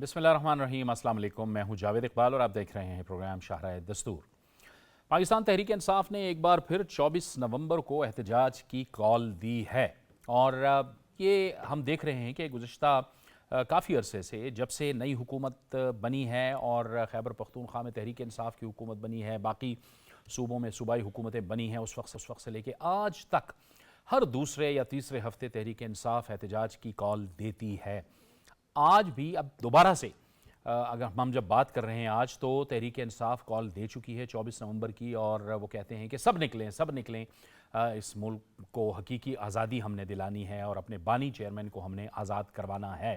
बिस्मिल्लाह रहमान रहीम। अस्सलाम वालेकुम। मैं हूं जावेद इकबाल और आप देख रहे हैं प्रोग्राम शाहराए दस्तूर। पाकिस्तान तहरीक इंसाफ ने एक बार फिर 24 नवंबर को एहतजाज की कॉल दी है और ये हम देख रहे हैं कि गुज़श्ता काफ़ी अरसे से, जब से नई हुकूमत बनी है और खैबर पख्तूनख्वा में तहरीक इंसाफ की हुकूमत बनी है, बाकी सूबों में सूबाई हुकूमतें बनी हैं, उस वक्त से लेके आज तक हर दूसरे या तीसरे हफ्ते तहरीक इंसाफ एहतजाज की कॉल देती है। आज भी अब दोबारा से अगर हम जब बात कर रहे हैं आज, तो तहरीक इंसाफ कॉल दे चुकी है 24 नवंबर की, और वो कहते हैं कि सब निकलें, इस मुल्क को हकीकी आज़ादी हमने दिलानी है और अपने बानी चेयरमैन को हमने आज़ाद करवाना है।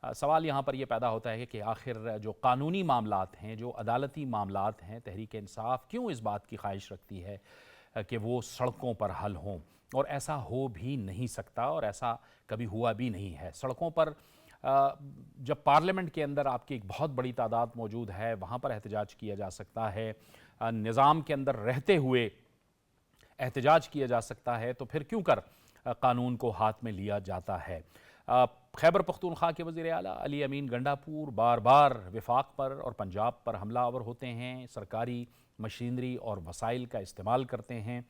सवाल यहाँ पर यह पैदा होता है कि आखिर जो कानूनी मामलात हैं, जो अदालती मामलात हैं, तहरीक इंसाफ क्यों इस बात की ख्वाहिश रखती है कि वो सड़कों पर हल हों, और ऐसा हो भी नहीं सकता और ऐसा कभी हुआ भी नहीं है। सड़कों पर जब पार्लियामेंट के अंदर आपकी एक बहुत बड़ी तादाद मौजूद है, वहाँ पर एहतजाज किया जा सकता है, निज़ाम के अंदर रहते हुए एहतजाज किया जा सकता है, तो फिर क्यों कर कानून को हाथ में लिया जाता है। खैबर पख्तूनख्वा के वज़ीर आला अली अमीन गंडापुर बार बार वफाक पर और पंजाब पर हमलावर होते हैं, सरकारी मशीनरी और वसाइल का इस्तेमाल करते हैं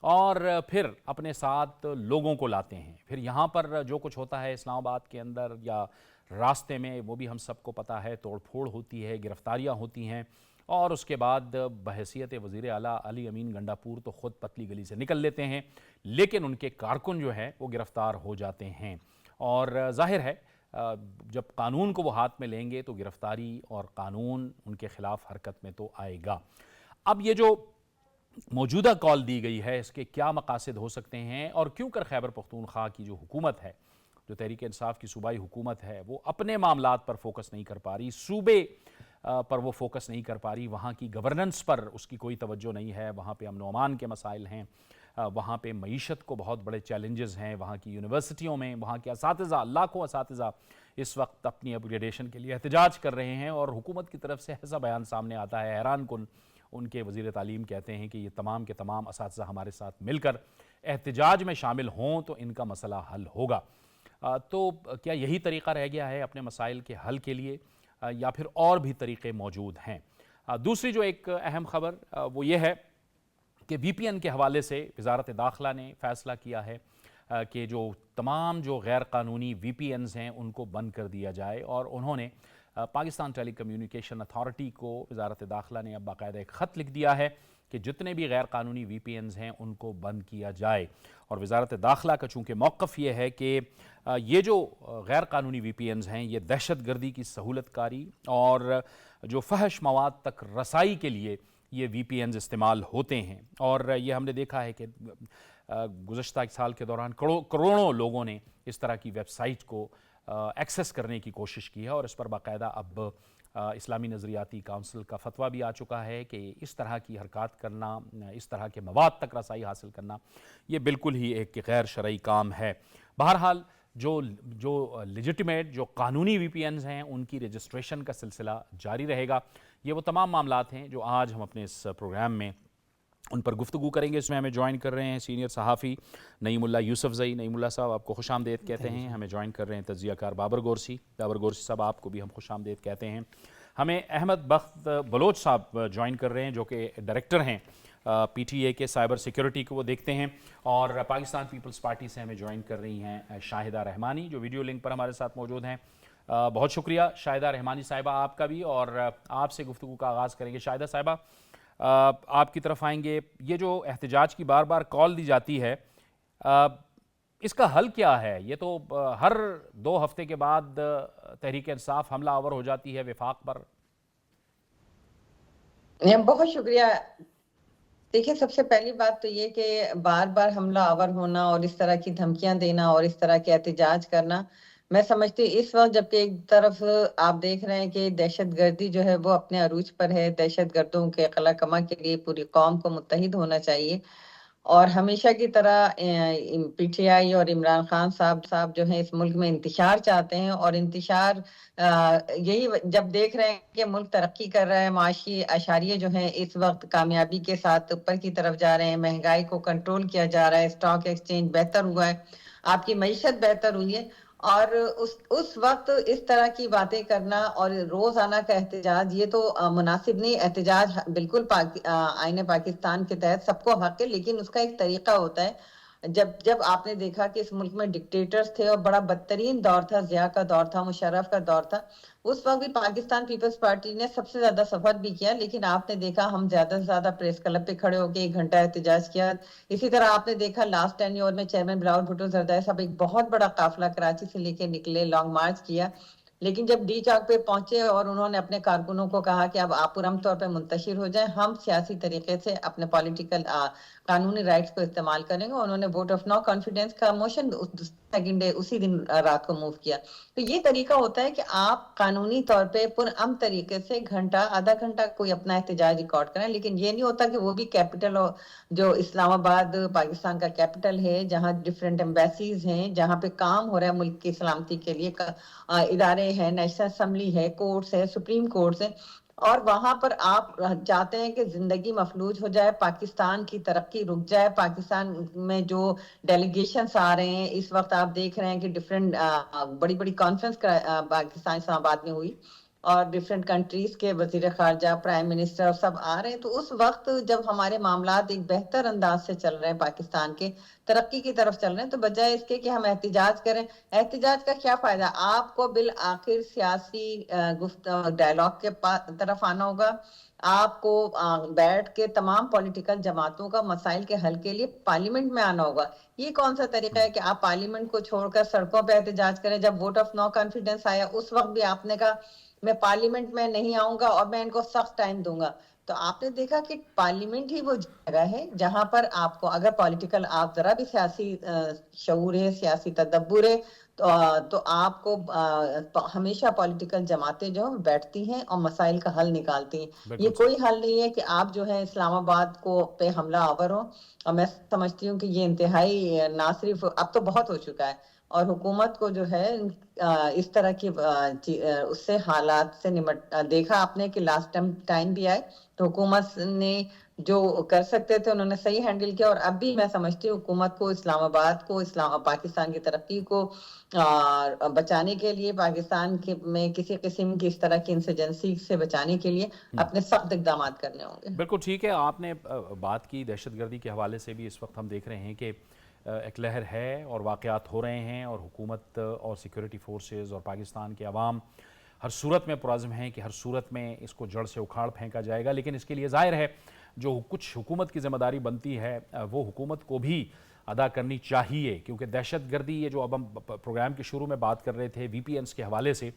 और फिर अपने साथ लोगों को लाते हैं। फिर यहाँ पर जो कुछ होता है इस्लामाबाद के अंदर या रास्ते में, वो भी हम सबको पता है, तोड़ फोड़ होती है, गिरफ्तारियाँ होती हैं, और उसके बाद बहैसियत वज़ीर आला अली अमीन गंडापुर तो ख़ुद पतली गली से निकल लेते हैं, लेकिन उनके कारकुन जो हैं वो गिरफ़्तार हो जाते हैं। और ज़ाहिर है जब कानून को वो हाथ में लेंगे तो गिरफ़्तारी और कानून उनके ख़िलाफ़ हरकत में तो आएगा। अब ये जो मौजूदा कॉल दी गई है, इसके क्या मकासद हो सकते हैं और क्यों कर खैबर पख्तूनख्वा की जो हुकूमत है, जो तहरीक इंसाफ की सूबाई हुकूमत है, वो अपने मामलात पर फोकस नहीं कर पा रही, सूबे पर वो फोकस नहीं कर पा रही, वहाँ की गवर्नेंस पर उसकी कोई तवज्जो नहीं है, वहाँ पे अमन व अमान के मसाइल हैं, वहाँ पे मईशत को बहुत बड़े चैलेंजेस हैं, वहाँ की यूनिवर्सिटियों में वहाँ के असातिज़ा, लाखों असातिज़ा इस वक्त अपनी अपग्रेडेशन के लिए एहतजाज कर रहे हैं, और हुकूमत की तरफ से ऐसा बयान सामने आता है हैरान कुन। उनके वज़ीर तालीम कहते हैं कि ये तमाम के तमाम असातिज़ा हमारे साथ मिलकर एहतजाज में शामिल हों तो इनका मसला हल होगा। तो क्या यही तरीक़ा रह गया है अपने मसाइल के हल के लिए, या फिर और भी तरीक़े मौजूद हैं। दूसरी जो एक अहम ख़बर वो ये है कि VPN के हवाले से वज़ारत दाखिला ने फ़ैसला किया है कि जो तमाम जो गैर कानूनी VPNs हैं उनको बंद कर दिया जाए, और उन्होंने पाकिस्तान टेली कम्युनिकेशन अथॉरिटी को, वज़ारत दाखिला ने अब बाकायदा एक ख़त लिख दिया है कि जितने भी गैर कानूनी VPNs हैं उनको बंद किया जाए। और वज़ारत दाखिला का चूँकि मौक़िफ़ ये है कि ये जो गैर कानूनी VPNs हैं ये दहशत गर्दी की सहूलत कारी और जो फहश मवाद तक रसाई के लिए ये VPNs इस्तेमाल होते हैं, और ये हमने देखा है कि गुज़श्ता एक साल के दौरान करोड़ों लोगों ने इस तरह की वेबसाइट को एक्सेस करने की कोशिश की है, और इस पर बाकायदा अब इस्लामी नज़रियाती काउंसिल का फतवा भी आ चुका है कि इस तरह की हरकत करना, इस तरह के मवाद तक रसाई हासिल करना, ये बिल्कुल ही एक गैर शरई काम है। बहरहाल जो लेजिटिमेट, जो कानूनी VPNs हैं उनकी रजिस्ट्रेशन का सिलसिला जारी रहेगा। ये वो तमाम मामलात हैं जो आज हम अपने इस प्रोग्राम में उन पर गुफ्तगू करेंगे। इसमें हमें ज्वाइन कर रहे हैं सीनियर सहाफ़ी नईमुल्लाह यूसुफ़ज़ई। नईमुल्लाह साहब, आपको खुशामदीद कहते हैं। हमें ज्वाइन कर रहे हैं तज्ज़ियाकार बाबर गोरसी साहब, आपको भी हम खुशामदीद कहते हैं। हमें अहमद बख्त बलोच साहब ज्वाइन कर रहे हैं, जो कि डायरेक्टर हैं PTA के साइबर सिक्योरिटी को वो देखते हैं, और पाकिस्तान पीपल्स पार्टी से हमें ज्वाइन कर रही हैं शाहिदा रहमानी, जो वीडियो लिंक पर हमारे साथ मौजूद हैं। बहुत शुक्रिया शाहिदा रहमानी साहिबा आपका भी, और आपसे गुफ्तगू का आगाज़ करेंगे। शाहिदा साहिबा, आपकी तरफ आएंगे। ये जो एहतजाज की बार बार कॉल दी जाती है, इसका हल क्या है? ये तो हर 2 हफ्ते के बाद तहरीक इंसाफ हमला आवर हो जाती है वफाक पर। बहुत शुक्रिया। देखिए, सबसे पहली बात तो ये कि बार बार हमला आवर होना और इस तरह की धमकियां देना और इस तरह के एहतजाज करना, मैं समझती हूँ इस वक्त जबकि एक तरफ आप देख रहे हैं कि दहशतगर्दी जो है वो अपने अरूज पर है, दहशतगर्दों के कला कमा के लिए पूरी कौम को मुत्तहिद होना चाहिए। और हमेशा की तरह PTI और इमरान खान साहब जो हैं इस मुल्क में इंतशार चाहते हैं, और इंतशार यही जब देख रहे हैं कि मुल्क तरक्की कर रहा है, माशी अशारिये जो हैं इस वक्त कामयाबी के साथ ऊपर की तरफ जा रहे हैं, महंगाई को कंट्रोल किया जा रहा है, स्टॉक एक्सचेंज बेहतर हुआ है, आपकी मईशत बेहतर हुई है, اور اس وقت اس طرح کی باتیں کرنا اور روزانہ کا احتجاج یہ تو مناسب نہیں. احتجاج بالکل آئین پاکستان کے تحت سب کو حق ہے، لیکن اس کا ایک طریقہ ہوتا ہے. جب آپ نے دیکھا کہ اس ملک میں ڈکٹیٹرز تھے اور بڑا بدترین دور تھا، ضیاء کا دور تھا، مشرف کا دور تھا، اس وقت بھی پاکستان پیپلز پارٹی نے سب سے زیادہ سفر بھی کیا. لیکن آپ نے دیکھا ہم زیادہ سے زیادہ پریس کلب پہ کھڑے ہو کے 1 گھنٹہ احتجاج کیا. اسی طرح آپ نے دیکھا لاسٹ ٹینیور میں چیئرمین بلاول بھٹو زرداری صاحب ایک بہت بڑا قافلہ کراچی سے لے کے نکلے، لانگ مارچ کیا. لیکن جب ڈی چوک پہ پہنچے اور انہوں نے اپنے کارکنوں کو کہا کہ اب آپ پرامن طور پہ منتشر ہو جائیں، ہم سیاسی طریقے سے اپنے پولیٹیکل قانونی رائٹس کو استعمال کریں گے، انہوں نے ووٹ آف نو کانفیڈنس کا موشن سیکنڈ ڈے اسی دن رات کو موو کیا. تو یہ طریقہ ہوتا ہے کہ آپ قانونی طور پہ پرامن طریقے سے گھنٹہ آدھا گھنٹہ کوئی اپنا احتجاج ریکارڈ کریں. لیکن یہ نہیں ہوتا کہ وہ بھی کیپٹل جو اسلام آباد پاکستان کا کیپٹل ہے، جہاں ڈفرینٹ ایمبیسیز ہیں، جہاں پہ کام ہو رہا ہے ملک کی سلامتی کے لیے، ادارے ہیں، نیشنل اسمبلی ہے، کورٹس ہے، سپریم کورٹس ہیں، اور وہاں پر آپ چاہتے ہیں کہ زندگی مفلوج ہو جائے، پاکستان کی ترقی رک جائے. پاکستان میں جو ڈیلیگیشنز آ رہے ہیں اس وقت آپ دیکھ رہے ہیں کہ ڈفرینٹ بڑی بڑی کانفرنس پاکستان اسلام آباد میں ہوئی اور ڈفرینٹ کنٹریز کے وزیر خارجہ، پرائم منسٹر سب آ رہے ہیں. تو اس وقت جب ہمارے معاملات ایک بہتر انداز سے چل رہے ہیں، پاکستان کے ترقی کی طرف چل رہے ہیں، تو بجائے اس کے کہ ہم احتجاج کریں، احتجاج کا کیا فائدہ؟ آپ کو بالآخر سیاسی ڈائلاگ کے طرف آنا ہوگا. آپ کو بیٹھ کے تمام پولیٹیکل جماعتوں کا مسائل کے حل کے لیے پارلیمنٹ میں آنا ہوگا. یہ کون سا طریقہ ہے کہ آپ پارلیمنٹ کو چھوڑ کر سڑکوں پہ احتجاج کریں؟ جب ووٹ آف نو کانفیڈنس آیا اس وقت بھی آپ نے کہا میں پارلیمنٹ میں نہیں آؤں گا اور میں ان کو سخت ٹائم دوں گا. تو آپ نے دیکھا کہ پارلیمنٹ ہی وہ جگہ ہے جہاں پر آپ کو اگر پولیٹیکل آپ ذرا بھی سیاسی شعور ہے، سیاسی تدبر ہے، تو آپ کو ہمیشہ پولیٹیکل جماعتیں جو بیٹھتی ہیں اور مسائل کا حل نکالتی ہیں. یہ بالکل صحیح. کوئی حل نہیں ہے کہ آپ جو ہے اسلام آباد کو پہ حملہ آور ہو. اور میں سمجھتی ہوں کہ یہ انتہائی نہ صرف اب تو بہت ہو چکا ہے، اور حکومت کو جو ہے اس طرح کی اس سے حالات سے دیکھا آپ نے کہ لاسٹ ٹائم بھی آئے تو حکومت نے جو کر سکتے تھے انہوں نے صحیح ہینڈل کیا. اور اب بھی میں سمجھتی ہوں حکومت کو اسلام آباد کو، پاکستان کی ترقی کو بچانے کے لیے، پاکستان میں کسی قسم کی اس طرح کی انسرجنسی سے بچانے کے لیے اپنے سخت اقدامات کرنے ہوں گے. بالکل ٹھیک ہے. آپ نے بات کی دہشت گردی کے حوالے سے بھی. اس وقت ہم دیکھ رہے ہیں کہ ایک لہر ہے اور واقعات ہو رہے ہیں، اور حکومت اور سیکیورٹی فورسز اور پاکستان کے عوام ہر صورت میں پرعزم ہیں کہ ہر صورت میں اس کو جڑ سے اکھاڑ پھینکا جائے گا. لیکن اس کے لیے ظاہر ہے جو کچھ حکومت کی ذمہ داری بنتی ہے وہ حکومت کو بھی ادا کرنی چاہیے، کیونکہ دہشت گردی یہ جو اب ہم پروگرام کے شروع میں بات کر رہے تھے وی پی اینز کے حوالے سے،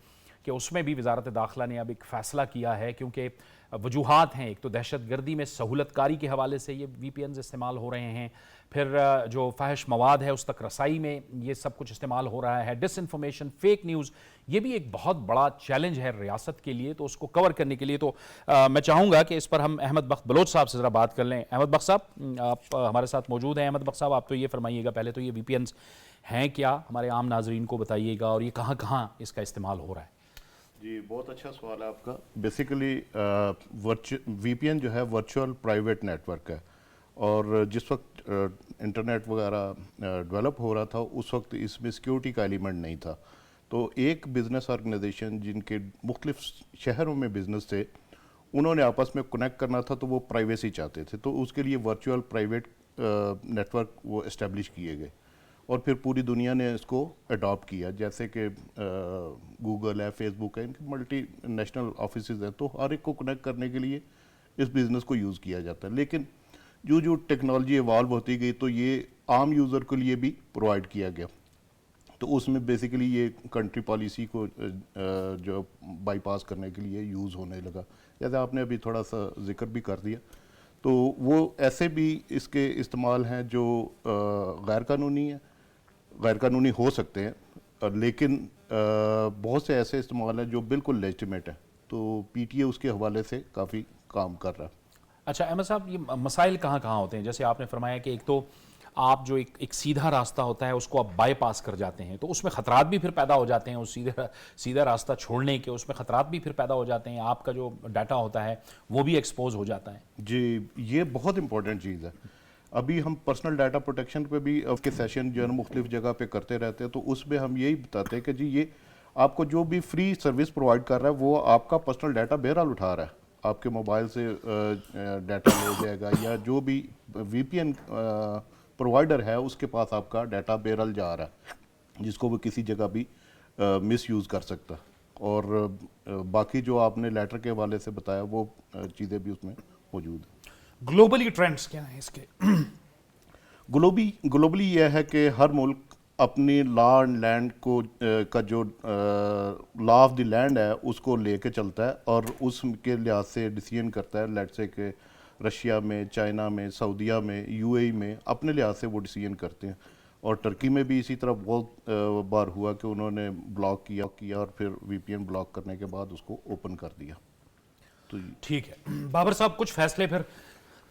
کہ اس میں بھی وزارت داخلہ نے اب ایک فیصلہ کیا ہے، کیونکہ وجوہات ہیں. ایک تو دہشت گردی میں سہولت کاری کے حوالے سے یہ وی پی اینز استعمال ہو رہے ہیں، پھر جو فحش مواد ہے اس تک رسائی میں یہ سب کچھ استعمال ہو رہا ہے، ڈس انفارمیشن، فیک نیوز، یہ بھی ایک بہت بڑا چیلنج ہے ریاست کے لیے. تو اس کو کور کرنے کے لیے تو میں چاہوں گا کہ اس پر ہم احمد بخت بلوچ صاحب سے ذرا بات کر لیں. احمد بخت صاحب آپ ہمارے ساتھ موجود ہیں. احمد بخت صاحب آپ تو یہ فرمائیے گا پہلے تو یہ وی پی اینز ہیں کیا، ہمارے عام ناظرین کو بتائیے گا، اور یہ کہاں کہاں اس کا استعمال ہو رہا ہے؟ جی بہت اچھا سوال ہے آپ کا. بیسیکلی وی پی این جو ہے ورچوئل پرائیویٹ نیٹ ورک ہے، اور جس وقت انٹرنیٹ وغیرہ ڈیولپ ہو رہا تھا اس وقت اس میں سیکیورٹی کا ایلیمنٹ نہیں تھا. تو ایک بزنس آرگنائزیشن جن کے مختلف شہروں میں بزنس تھے، انہوں نے آپس میں کنیکٹ کرنا تھا تو وہ پرائیویسی چاہتے تھے، تو اس کے لیے ورچوئل پرائیویٹ نیٹ ورک وہ اسٹیبلش کیے گئے، اور پھر پوری دنیا نے اس کو اڈاپٹ کیا. جیسے کہ گوگل ہے، فیس بک ہے، ان کے ملٹی نیشنل آفیسز ہیں، تو ہر ایک کو کنیکٹ کرنے کے لیے اس بزنس کو یوز کیا جاتا ہے. لیکن جو ٹیکنالوجی ایوالو ہوتی گئی تو یہ عام یوزر کے لیے بھی پرووائڈ کیا گیا. تو اس میں بیسیکلی یہ کنٹری پالیسی کو جو بائی پاس کرنے کے لیے یوز ہونے لگا، جیسے آپ نے ابھی تھوڑا سا ذکر بھی کر دیا. تو وہ ایسے بھی اس کے استعمال ہیں جو غیر قانونی ہیں، غیر قانونی ہو سکتے ہیں، لیکن بہت سے ایسے استعمال ہیں جو بالکل لیجٹیمیٹ ہیں. تو پی ٹی اے اس کے حوالے سے کافی کام کر رہا ہے. اچھا احمد صاحب، یہ مسائل کہاں کہاں ہوتے ہیں؟ جیسے آپ نے فرمایا کہ ایک تو آپ جو ایک سیدھا راستہ ہوتا ہے اس کو آپ بائی پاس کر جاتے ہیں، تو اس میں خطرات بھی پھر پیدا ہو جاتے ہیں. اس سیدھا راستہ چھوڑنے کے اس میں خطرات بھی پھر پیدا ہو جاتے ہیں، آپ کا جو ڈاٹا ہوتا ہے وہ بھی ایکسپوز ہو جاتا ہے. جی یہ بہت امپورٹنٹ چیز ہے. अभी हम पर्सनल डाटा प्रोटेक्शन पे भी के सेशन जो है मुख्तलिफ जगह पे करते रहते हैं, तो उसमें हम यही बताते हैं कि जी ये आपको जो भी फ्री सर्विस प्रोवाइड कर रहा है वो आपका पर्सनल डाटा बहरहाल उठा रहा है, आपके मोबाइल से डाटा ले जाएगा, या जो भी VPN प्रोवाइडर है उसके पास आपका डाटा बहरहाल जा रहा है, जिसको वो किसी जगह भी मिस यूज़ कर सकता है। और बाकी जो आपने लेटर के हवाले से बताया वो चीज़ें भी उसमें मौजूद हैं। ग्लोबली ट्रेंड्स क्या हैं इसके? ग्लोबली यह है कि हर मुल्क अपनी लॉ एंड लैंड को का जो लॉ ऑफ द लैंड है उसको लेके चलता है और उसके लिहाज से डिसीजन करता है। लेट्स से कि रशिया में, चाइना में, सऊदीया में, UAE में अपने लिहाज से वो डिसीजन करते हैं। और टर्की में भी इसी तरह बहुत बार हुआ कि उन्होंने ब्लॉक किया और फिर VPN ब्लॉक करने के बाद उसको ओपन कर दिया। तो ठीक है बाबर साहब, कुछ फैसले फिर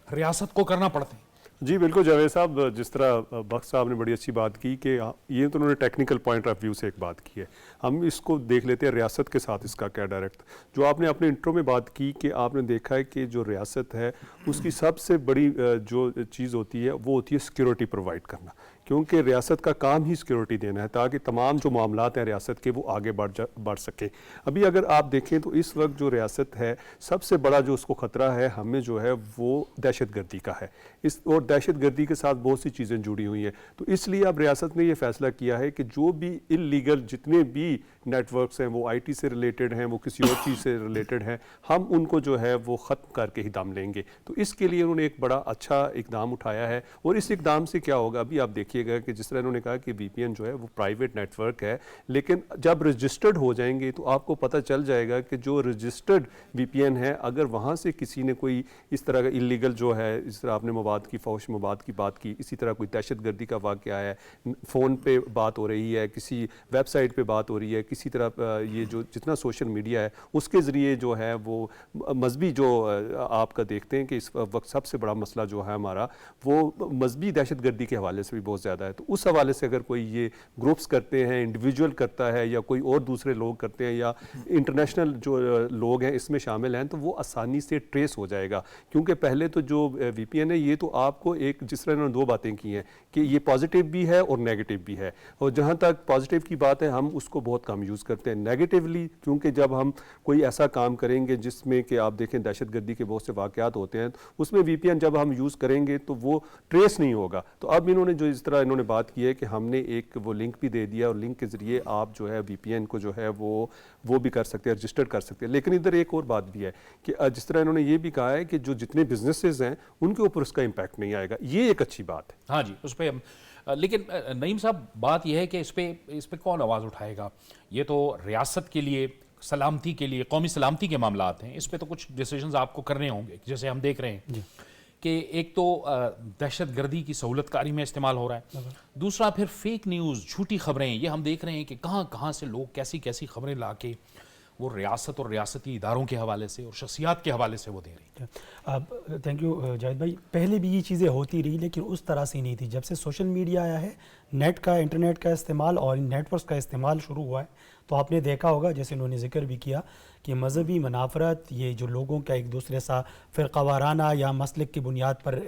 रियासत को करना पड़ते हैं। जी बिल्कुल जावेद साहब, जिस तरह बख्श साहब ने बड़ी अच्छी बात की कि ये तो उन्होंने टेक्निकल पॉइंट ऑफ व्यू से एक बात की है, हम इसको देख लेते हैं रियासत के साथ इसका क्या डायरेक्ट। जो आपने अपने इंट्रो में बात की कि आपने देखा है कि जो रियासत है उसकी सबसे बड़ी जो चीज़ होती है वो होती है सिक्योरिटी प्रोवाइड करना, क्योंकि रियासत का काम ही सिक्योरिटी देना है ताकि तमाम जो मामलात हैं रियासत के वो आगे बढ़ सकें। अभी अगर आप देखें तो इस वक्त जो रियासत है सबसे बड़ा जो उसको ख़तरा है हमें जो है वो दहशतगर्दी का है। और दहशतगर्दी के साथ बहुत सी चीज़ें जुड़ी हुई हैं, तो इसलिए अब रियासत ने ये फैसला किया है कि जो भी इल्लीगल जितने भी नेटवर्क्स हैं वो IT से रिलेटेड हैं, वो किसी और चीज़ से रिलेटेड हैं, हम उनको जो है वो ख़त्म करके ही दम लेंगे। तो इसके लिए उन्होंने एक बड़ा अच्छा इकदाम उठाया है। और इस इकदाम से क्या होगा, अभी आप देखिएगा कि जिस तरह इन्होंने कहा कि VPN जो है वो प्राइवेट नेटवर्क है, लेकिन जब रजिस्टर्ड हो जाएंगे तो आपको पता चल जाएगा कि जो रजिस्टर्ड VPN है, अगर वहाँ से किसी ने कोई इस तरह का इलीगल जो है, इस तरह आपने मवाद की फौश मवाद की बात की, इसी तरह कोई दहशतगर्दी का वाक़या है, फ़ोन पे बात हो रही है, किसी वेबसाइट पे बात हो रही है, किसी तरह ये जो जितना सोशल मीडिया है उसके ज़रिए जो है वो मजहबी जो आपका देखते हैं कि इस वक्त सबसे बड़ा मसला जो है हमारा वो मजहबी दहशतगर्दी के हवाले से भी बहुत ज़्यादा है। तो उस हवाले से अगर कोई ये ग्रुप्स करते हैं, इंडिविजुअल करता है या कोई और दूसरे लोग करते हैं या इंटरनेशनल जो लोग हैं इसमें शामिल हैं, तो वो आसानी से ट्रेस हो जाएगा। क्योंकि पहले तो जो VPN है ये तो आपको एक, जिस तरह इन्होंने दो बातें की हैं कि ये पॉजिटिव भी है और नेगेटिव भी है, और जहाँ तक पॉजिटिव की बात है हम उसको बहुत कम यूज़ करते हैं। नेगेटिवली क्योंकि जब हम कोई ऐसा काम करेंगे जिसमें कि आप देखें दहशतगर्दी के बहुत से वाक़यात होते हैं, उसमें VPN जब हम यूज़ करेंगे तो वो ट्रेस नहीं होगा। तो अब इन्होंने जो इस तरह इन्होंने बात की है कि हमने एक वो लिंक भी दे दिया और लिंक के ज़रिए आप जो है VPN को जो है वो भी कर सकते हैं, रजिस्टर कर सकते हैं। लेकिन इधर एक और बात भी है कि जिस तरह इन्होंने ये भी कहा है कि जो जितने बिजनेसेस हैं उनके ऊपर उसका इम्पैक्ट नहीं आएगा, ये एक अच्छी बात है। हाँ जी, उस पर लेकिन नईम साहब बात यह है कि इस पे कौन आवाज़ उठाएगा? ये तो रियासत के लिए, सलामती के लिए, कौमी सलामती के मामलात हैं, इस पे तो कुछ डिसीजंस आपको करने होंगे। जैसे हम देख रहे हैं कि एक तो दहशतगर्दी की सहूलतकारी में इस्तेमाल हो रहा है, दूसरा फिर फेक न्यूज़, झूठी खबरें, ये हम देख रहे हैं कि कहाँ कहाँ से लोग कैसी कैसी खबरें ला के वो रियासत और रियासती इदारों के हवाले से और शख्सियात के हवाले से वो दे रही है। थैंक यू जाहिद भाई। पहले भी ये चीज़ें होती रही लेकिन उस तरह से नहीं थी। जब से सोशल मीडिया आया है, नेट का, इंटरनेट का इस्तेमाल और नेटवर्क्स का इस्तेमाल शुरू हुआ है, तो आपने देखा होगा जैसे उन्होंने जिक्र भी किया कि मजहबी मनाफरत, ये जो लोगों का एक दूसरे सा फ़िरक़ा वाराना या मसलक की बुनियाद पर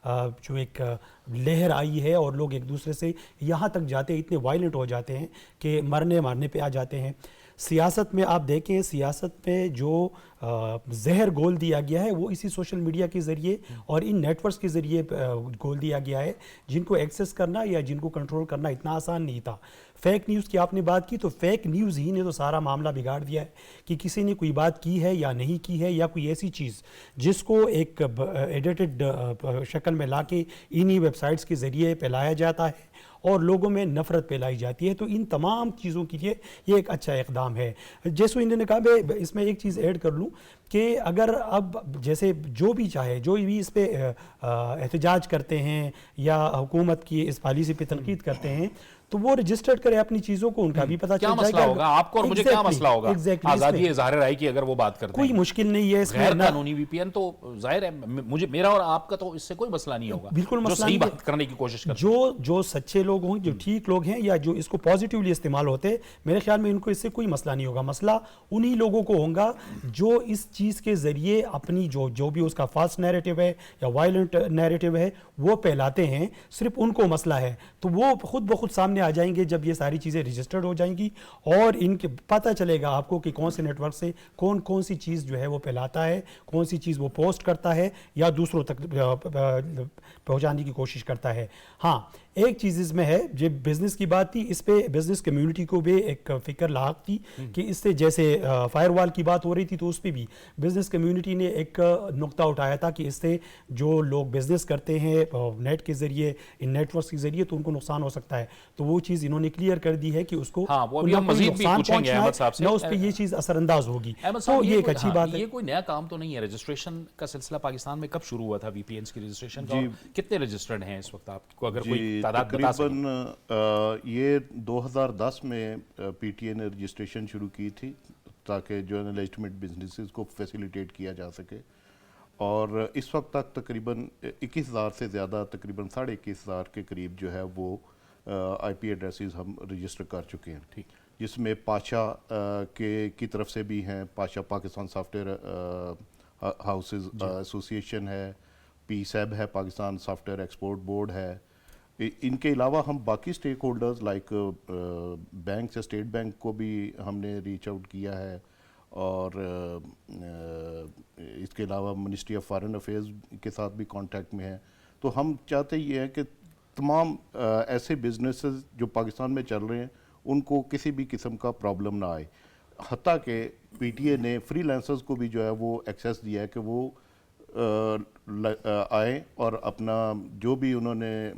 जो एक लहर आई है और लोग एक दूसरे से यहाँ तक जाते हैं, इतने वायलेंट हो जाते हैं कि मरने मारने पे आ जाते हैं। सियासत में आप देखें, सियासत में जो जहर घोल दिया गया है वो इसी सोशल मीडिया के ज़रिए और इन नेटवर्क्स के ज़रिए घोल दिया गया है, जिनको एक्सेस करना या जिनको कंट्रोल करना इतना आसान नहीं था। फेक न्यूज़ की आपने बात की, तो फेक न्यूज़ ही ने तो सारा मामला बिगाड़ दिया है कि किसी ने कोई बात की है या नहीं की है, या कोई ऐसी चीज़ जिसको एक एडिटेड शक्ल में लाके इन्हीं वेबसाइट्स के ज़रिए फैलाया जाता है और लोगों में नफ़रत फैलाई जाती है। तो इन तमाम चीज़ों के लिए ये एक अच्छा इक़दाम है। जैसे इन्होंने कहा, मैं इसमें एक चीज़ ऐड कर लूँ कि अगर अब जैसे जो भी चाहे, जो भी इस पे एहतजाज करते हैं या हुकूमत की इस पॉलिसी पे तनकीद करते हैं, तो वो रजिस्टर्ड करे अपनी चीज़ों को, उनका भी पता क्या चल मसला जाएगा। होगा आपको और मुझे, क्या मसला होगा? आज़ादी इज़हार राय की अगर वो बात करते कोई हैं, मुश्किल नहीं है इसमें। गैर कानूनी VPN तो जाहिर है मुझे, मेरा और आपका तो इससे कोई मसला नहीं होगा। बिल्कुल जो मसला सही नहीं है। बात करने की कोशिश करते जो सच्चे लोग लोग होंगे, जो ठीक लोग हैं या जो इसको पॉजिटिवली इस्तेमाल होते हैं, मेरे ख्याल में इनको इससे कोई मसला नहीं होगा। मसला उन्हीं लोगों को होगा जो इस चीज़ के ज़रिए अपनी जो भी उसका फास्ट नैरेटिव है या वायलेंट नैरेटिव है वो फैलाते हैं, सिर्फ उनको मसला है। तो वो खुद ब खुद सामने आ जाएंगे जब ये सारी चीज़ें रजिस्टर्ड हो जाएंगी और इनके पता चलेगा आपको कि कौन से नेटवर्क से कौन कौन सी चीज़ जो है वो फैलाता है, कौन सी चीज़ वो पोस्ट करता है या दूसरों तक पहुंचाने की कोशिश करता है। हाँ, एक चीज़ इसमें है, जो बिज़नेस की बात थी, इस पे बिज़नेस कम्युनिटी को भी एक फ़िक्र लाक थी कि इससे जैसे फायरवॉल की बात हो रही थी तो उस पे भी बिज़नेस कम्युनिटी ने एक नुक्ता उठाया था कि इससे जो लोग बिज़नेस करते हैं नेट के ज़रिए, इन नेटवर्क्स के ज़रिए, तो उनको नुकसान हो सकता है। तो वो चीज़ इन्होंने क्लियर कर दी है कि उसको हाँ, वो अभी हम मज़ीद भी पूछेंगे अहमद साहब से, ना उस पे ये चीज़ असरअंदाज होगी। अहमद तो साहब, ये एक अच्छी बात है। ये कोई नया काम तो नहीं है। रजिस्ट्रेशन का सिलसिला पाकिस्तान में कब शुरू हुआ था वीपीएन की रजिस्ट्रेशन का? कितने रजिस्टर्ड हैं इस वक्त, आपको अगर कोई तादाद बता सकें? ये 2010 में पीटीए ने रजिस्ट्रेशन शुरू की थी ताकि जो है ना लेजिटिमेट बिजनेसेस को फैसिलिटेट किया जा सके, और इस वक्त तक तकरीबन 21,000 से ज़्यादा, तकरीबन 21,500 के करीब जो है वो आईपी एड्रेसेस हम रजिस्टर कर चुके हैं। ठीक, जिसमें पाशा की तरफ से भी हैं, Pasha Pakistan software houses association है, पीसैब है, पाकिस्तान सॉफ्टवेयर एक्सपोर्ट बोर्ड है। इनके अलावा हम बाकी स्टेक होल्डर्स लाइक बैंक से स्टेट बैंक को भी हमने रीच आउट किया है, और इसके अलावा मिनिस्ट्री ऑफ फॉरेन अफेयर्स के साथ भी कांटेक्ट में है। तो हम चाहते ये हैं कि तमाम ऐसे बिजनेसेस जो पाकिस्तान में चल रहे हैं उनको किसी भी किस्म का प्रॉब्लम ना आए। हत्ता कि पीटीए ने फ्रीलांसर्स को भी जो है वो एक्सेस दिया है कि वो आए और अपना जो भी उन्होंने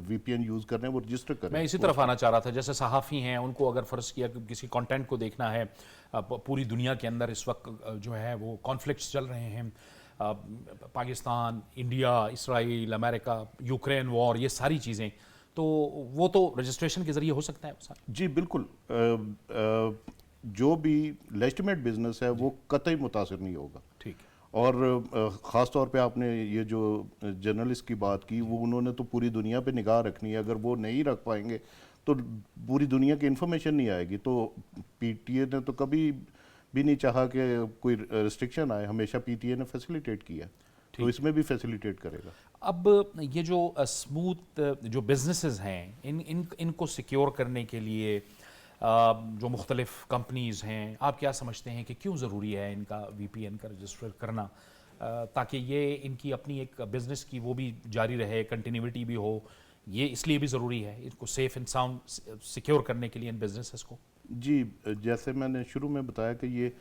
वीपीएन यूज़ करना है वो रजिस्टर करें। मैं इसी तरफ आना चाह रहा था, जैसे सहाफ़ी हैं, उनको अगर फ़र्ज़ किया कि किसी कंटेंट को देखना है, पूरी दुनिया के अंदर इस वक्त जो है वो कॉन्फ्लिक्ट्स चल रहे हैं, Pakistan, India, Israel, America, Ukraine war, ये सारी चीज़ें, तो वो तो रजिस्ट्रेशन के ज़रिए हो सकता है सर? जी बिल्कुल। जो भी लेजिटिमेट बिजनेस है वो कतई मुतासिर नहीं होगा। ठीक। और ख़ास तौर पे आपने ये जो जर्नलिस्ट की बात की, वो उन्होंने तो पूरी दुनिया पे निगाह रखनी है। अगर वो नहीं रख पाएंगे तो पूरी दुनिया की इन्फॉर्मेशन नहीं आएगी। तो पीटीए ने तो कभी भी नहीं चाहा कि कोई रिस्ट्रिक्शन आए, हमेशा पीटीए ने फैसिलिटेट किया, तो इसमें भी फैसिलिटेट करेगा। अब ये जो स्मूथ जो बिजनेसेस हैं, इनको सिक्योर करने के लिए जो मुख्तलिफ कंपनीज़ हैं, आप क्या समझते हैं कि क्यों ज़रूरी है इनका वीपीएन का रजिस्टर करना, ताकि ये इनकी अपनी एक बिज़नेस की वो भी जारी रहे, कंटिन्यूटी भी हो? ये इसलिए भी ज़रूरी है इनको सेफ़ एंड साउंड सिक्योर करने के लिए इन बिजनेसेस को? जी, जैसे मैंने शुरू में बताया कि ये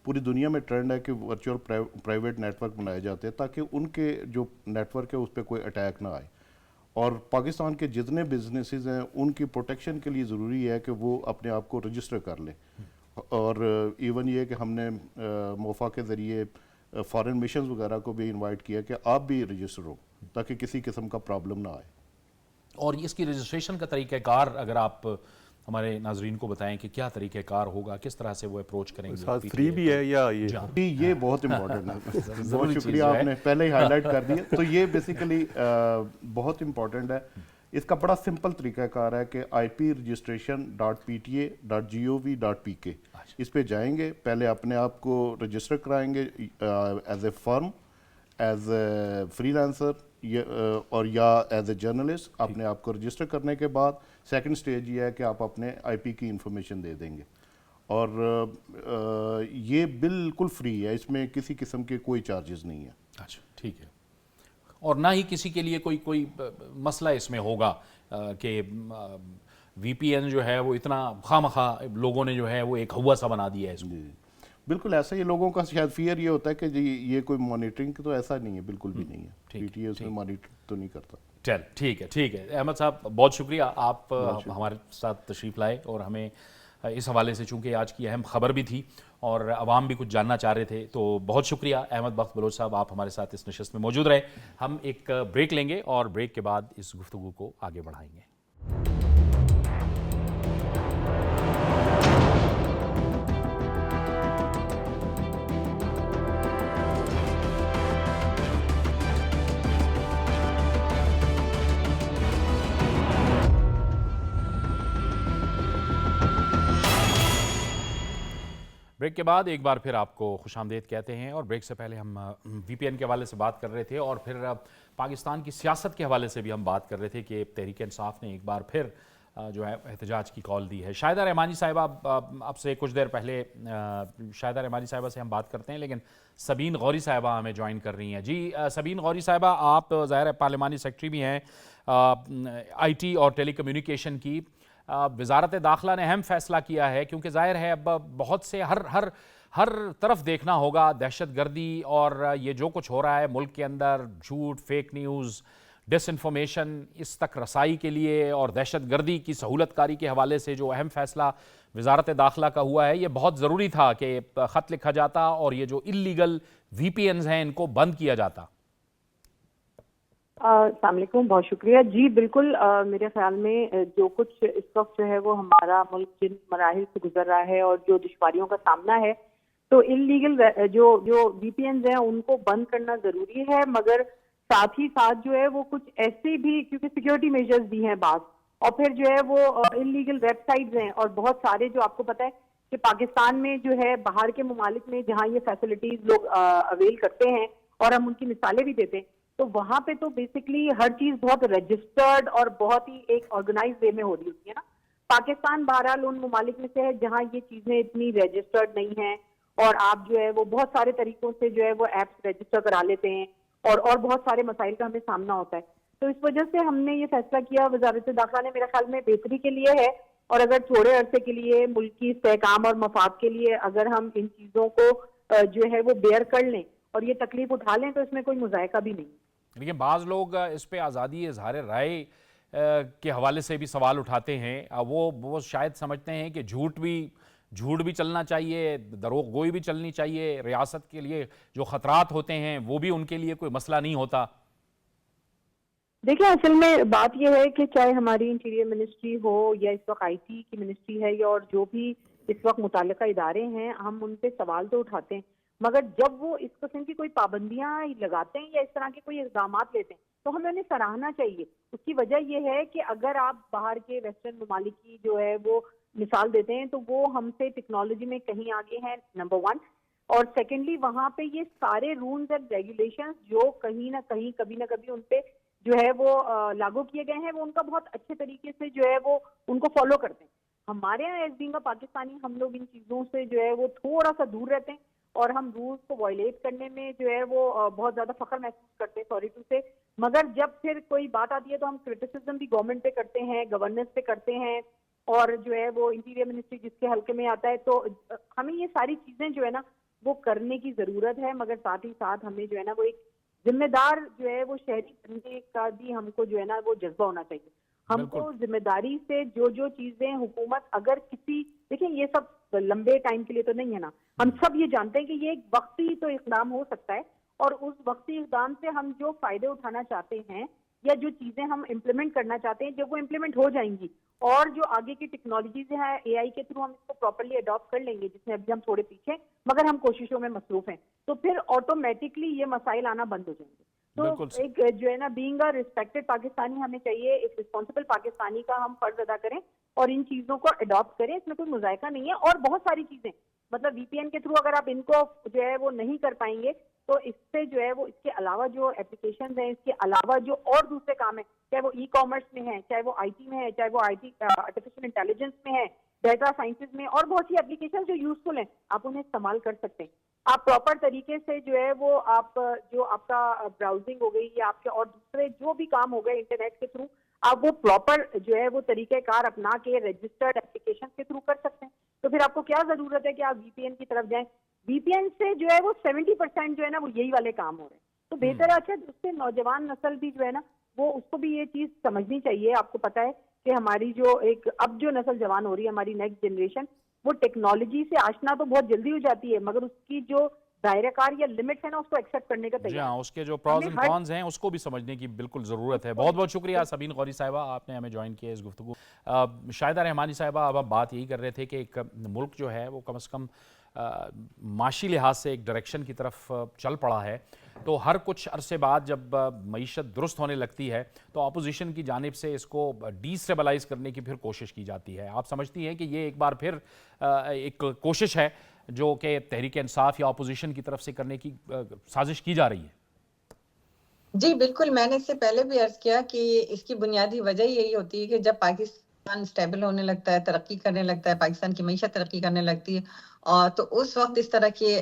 पूरी दुनिया में ट्रेंड है कि वर्चुअल प्राइवेट नेटवर्क बनाए जाते हैं ताकि उनके जो नेटवर्क है उस पर कोई अटैक ना आए। और पाकिस्तान के जितने बिजनेसेस हैं उनकी प्रोटेक्शन के लिए ज़रूरी है कि वो अपने आप को रजिस्टर कर लें। और इवन ये कि हमने मोफा के ज़रिए फॉरेन मिशन वगैरह को भी इनवाइट किया कि आप भी रजिस्टर हो ताकि किसी किस्म का प्रॉब्लम ना आए। और इसकी रजिस्ट्रेशन का तरीक़ाकार अगर आप हमारे नाजरीन को बताएं कि क्या तरीक़ाकार होगा, किस तरह से वो अप्रोच करेंगे? फ्री भी है या ये बहुत इम्पोर्टेंट है। बहुत शुक्रिया, आपने पहले ही हाईलाइट कर दिया। तो ये बेसिकली बहुत इम्पोर्टेंट है। इसका बड़ा सिंपल तरीक़ाकार है कि ip.registration.pta.gov.pk इस पे जाएंगे, पहले अपने आप को रजिस्टर कराएंगे as a firm, as a freelancer और या एज ए जर्नलिस्ट। अपने आप को रजिस्टर करने के बाद सेकंड स्टेज ये है कि आप अपने आईपी की इंफॉर्मेशन दे देंगे, और ये बिल्कुल फ्री है, इसमें किसी किस्म के कोई चार्जेस नहीं है। अच्छा, ठीक है। और ना ही किसी के लिए कोई मसला इसमें होगा कि वीपीएन जो है वो इतना खामखा लोगों ने जो है वो एक हवा सा बना दिया है इसको। बिल्कुल ऐसा ही लोगों का शायद फियर ये होता है कि जी ये कोई मॉनिटरिंग, तो ऐसा नहीं है, बिल्कुल भी नहीं है। पीटीए उसमें मॉनिटर तो नहीं करता। चल ठीक है। अहमद साहब बहुत शुक्रिया, आप हमारे साथ तशरीफ़ लाए और हमें इस हवाले से, चूँकि आज की अहम खबर भी थी और अवाम भी कुछ जानना चाह रहे थे, तो बहुत शुक्रिया अहमद बख्त बलोच साहब, आप हमारे साथ इस नशिस्त में मौजूद रहे। हम एक ब्रेक लेंगे और ब्रेक के बाद इस गुफ्तगू को आगे बढ़ाएंगे। بریک کے بعد ایک بار پھر آپ کو خوش آمدید کہتے ہیں، اور بریک سے پہلے ہم وی پی این کے حوالے سے بات کر رہے تھے، اور پھر پاکستان کی سیاست کے حوالے سے بھی ہم بات کر رہے تھے کہ تحریک انصاف نے ایک بار پھر جو ہے احتجاج کی کال دی ہے۔ شاہدہ رحمانی صاحبہ، اب سے کچھ دیر پہلے شاہدہ رحمانی صاحبہ سے ہم بات کرتے ہیں، لیکن سبین غوری صاحبہ ہمیں جوائن کر رہی ہیں۔ جی سبین غوری صاحبہ، آپ ظاہر پارلیمانی سیکرٹری بھی ہیں آئی ٹی اور ٹیلی کمیونیکیشن کی۔ وزارت داخلہ نے اہم فیصلہ کیا ہے، کیونکہ ظاہر ہے اب بہت سے ہر طرف دیکھنا ہوگا دہشت گردی اور یہ جو کچھ ہو رہا ہے ملک کے اندر، جھوٹ، فیک نیوز، ڈس انفارمیشن، اس تک رسائی کے لیے اور دہشت گردی کی سہولت کاری کے حوالے سے جو اہم فیصلہ وزارت داخلہ کا ہوا ہے، یہ بہت ضروری تھا کہ خط لکھا جاتا اور یہ جو اللیگل وی پی اینز ہیں ان کو بند کیا جاتا۔ السلام علیکم، بہت شکریہ۔ جی بالکل، میرے خیال میں جو کچھ اس وقت جو ہے وہ ہمارا ملک جن مراحل سے گزر رہا ہے اور جو دشواریوں کا سامنا ہے، تو انلیگل جو وی پی اینز ہیں ان کو بند کرنا ضروری ہے، مگر ساتھ ہی ساتھ جو ہے وہ کچھ ایسے بھی، کیونکہ سیکیورٹی میجرز بھی ہیں بعض، اور پھر جو ہے وہ انلیگل ویب سائٹس ہیں، اور بہت سارے جو آپ کو پتہ ہے کہ پاکستان میں جو ہے باہر کے ممالک میں جہاں یہ فیسلٹیز لوگ اویل کرتے ہیں اور ہم ان کی مثالیں بھی دیتے ہیں، تو وہاں پہ تو بیسکلی ہر چیز بہت رجسٹرڈ اور بہت ہی ایک آرگنائز وے میں ہو رہی ہوتی ہے نا۔ پاکستان بہرحال ان ممالک میں سے ہے جہاں یہ چیزیں اتنی رجسٹرڈ نہیں ہیں، اور آپ جو ہے وہ بہت سارے طریقوں سے جو ہے وہ ایپس رجسٹر کرا لیتے ہیں، اور بہت سارے مسائل کا ہمیں سامنا ہوتا ہے۔ تو اس وجہ سے ہم نے یہ فیصلہ کیا، وزارت داخلہ نے، میرے خیال میں بہتری کے لیے ہے، اور اگر تھوڑے عرصے کے لیے ملکی استحکام اور مفاد کے لیے اگر ہم ان چیزوں کو جو ہے وہ بیئر کر لیں اور یہ تکلیف اٹھا لیں تو اس میں کوئی مذائقہ بھی نہیں۔ لیکن بعض لوگ اس پہ آزادی اظہار رائے کے حوالے سے بھی سوال اٹھاتے ہیں، وہ شاید سمجھتے ہیں کہ جھوٹ بھی چلنا چاہیے، دروغ گوئی بھی چلنی چاہیے، ریاست کے لیے جو خطرات ہوتے ہیں وہ بھی ان کے لیے کوئی مسئلہ نہیں ہوتا۔ دیکھیں، اصل میں بات یہ ہے کہ چاہے ہماری انٹیریئر منسٹری ہو یا اس وقت آئی ٹی کی منسٹری ہے، یا اور جو بھی اس وقت متعلقہ ادارے ہیں، ہم ان پہ سوال تو اٹھاتے ہیں، مگر جب وہ اس قسم کی کوئی پابندیاں لگاتے ہیں یا اس طرح کے کوئی اقدامات لیتے ہیں تو ہمیں انہیں سراہنا چاہیے۔ اس کی وجہ یہ ہے کہ اگر آپ باہر کے ویسٹرن ممالک کی جو ہے وہ مثال دیتے ہیں تو وہ ہم سے ٹیکنالوجی میں کہیں آگے ہیں، نمبر ون، اور سیکنڈلی وہاں پہ یہ سارے رولز اینڈ ریگولیشنز جو کہیں نہ کہیں کبھی نہ کبھی ان پہ جو ہے وہ لاگو کیے گئے ہیں، وہ ان کا بہت اچھے طریقے سے جو ہے وہ ان کو فالو کرتے ہیں۔ ہمارے یہاں ایز بینگ پاکستانی ہم لوگ ان چیزوں سے جو ہے وہ تھوڑا سا دور رہتے ہیں، اور ہم رولز کو وائلیٹ کرنے میں جو ہے وہ بہت زیادہ فخر محسوس کرتے ہیں، سوری ٹو سے، مگر جب پھر کوئی بات آتی ہے تو ہم کرٹیسزم بھی گورنمنٹ پہ کرتے ہیں، گورننس پہ کرتے ہیں، اور جو ہے وہ انٹیریئر منسٹری جس کے حلقے میں آتا ہے، تو ہمیں یہ ساری چیزیں جو ہے نا وہ کرنے کی ضرورت ہے، مگر ساتھ ہی ساتھ ہمیں جو ہے نا وہ ایک ذمہ دار جو ہے وہ شہری بننے کا بھی ہم کو جو ہے نا وہ جذبہ ہونا چاہیے۔ ہم کو ذمہ داری سے جو چیزیں حکومت اگر کسی، دیکھیں یہ سب لمبے ٹائم کے لیے تو نہیں ہے نا، ہم سب یہ جانتے ہیں کہ یہ ایک وقتی تو اقدام ہو سکتا ہے، اور اس وقتی اقدام سے ہم جو فائدے اٹھانا چاہتے ہیں یا جو چیزیں ہم امپلیمنٹ کرنا چاہتے ہیں جب وہ امپلیمنٹ ہو جائیں گی، اور جو آگے کی ٹیکنالوجیز ہیں اے آئی کے تھرو ہم اس کو پراپرلی اڈاپٹ کر لیں گے، جس میں ابھی ہم تھوڑے پیچھے مگر ہم کوششوں میں مصروف ہیں، تو پھر آٹومیٹکلی یہ مسائل آنا بند ہو جائیں گے۔ تو ایک جو ہے نا بینگ اے ریسپیکٹڈ پاکستانی ہمیں چاہیے ایک رسپانسبل پاکستانی کا ہم فرض ادا کریں اور ان چیزوں کو اڈاپٹ کریں، اس میں کوئی مذائقہ نہیں ہے۔ اور بہت ساری چیزیں مطلب وی پی این کے تھرو اگر آپ ان کو جو ہے وہ نہیں کر پائیں گے تو اس سے جو ہے وہ اس کے علاوہ جو اپلیکیشنز ہیں، اس کے علاوہ جو اور دوسرے کام ہیں، چاہے وہ ای کامرس میں ہے، چاہے وہ آئی ٹی میں ہے، چاہے وہ آرٹیفیشل انٹیلیجنس میں ہے، ڈیٹا سائنسز میں، اور بہت سی اپلیکیشن جو یوزفل ہیں، آپ انہیں استعمال کر سکتے ہیں۔ آپ پراپر طریقے سے جو ہے وہ آپ جو آپ کا براؤزنگ ہو گئی یا آپ کے اور دوسرے جو بھی کام ہو گئے انٹرنیٹ کے تھرو، آپ وہ پراپر جو ہے وہ طریقہ کار اپنا کے رجسٹرڈ اپلیکیشن کے تھرو کر سکتے ہیں۔ تو پھر آپ کو کیا ضرورت ہے کہ آپ وی پی این کی طرف جائیں؟ وی پی این سے جو ہے وہ 70% جو ہے نا وہ یہی والے کام ہو رہے ہیں، تو بہتر اچھا اس سے نوجوان نسل بھی جو ہے نا وہ اس کو بھی یہ چیز سمجھنی چاہیے۔ آپ کو پتا ہے کہ ہماری جو ایک اب جو نسل جوان ہو رہی ہے، ہماری نیکسٹ جنریشن، وہ ٹیکنالوجی سے آشنا تو بہت جلدی ہو جاتی ہے، مگر اس کی جو دائرہ کار یا لمٹس ہے نا اس کو ایکسیپٹ کرنے کا تیار ہے۔ جی ہاں، اس کے جو پروز اینڈ کونز ہیں اس کو بھی سمجھنے کی بالکل ضرورت ہے۔ بہت بہت شکریہ سبین غوری صاحبہ، آپ نے ہمیں جوائن کیا اس گفتگو۔ شاہدہ رحمانی صاحبہ، اب ہم بات یہی کر رہے تھے کہ ایک ملک جو ہے وہ کم از کم معاشی لحاظ سے ایک ڈائریکشن کی طرف چل پڑا ہے، تو ہر کچھ عرصے بعد جب معیشت درست ہونے لگتی ہے تو اپوزیشن کی جانب سے اس کو ڈی اسٹیبلائز کرنے کی پھر کوشش کی جاتی ہے۔ آپ سمجھتی ہیں کہ یہ ایک بار پھر ایک کوشش ہے जो कि तहरीक इंसाफ या अपोजिशन की तरफ से करने की साजिश की जा रही है? जी बिल्कुल, मैंने इससे पहले भी अर्ज किया कि इसकी बुनियादी वजह यही होती है कि जब पाकिस्तान स्टेबल होने लगता है, तरक्की करने लगता है, पाकिस्तान की मईशत तरक्की करने लगती है, और तो उस वक्त इस तरह की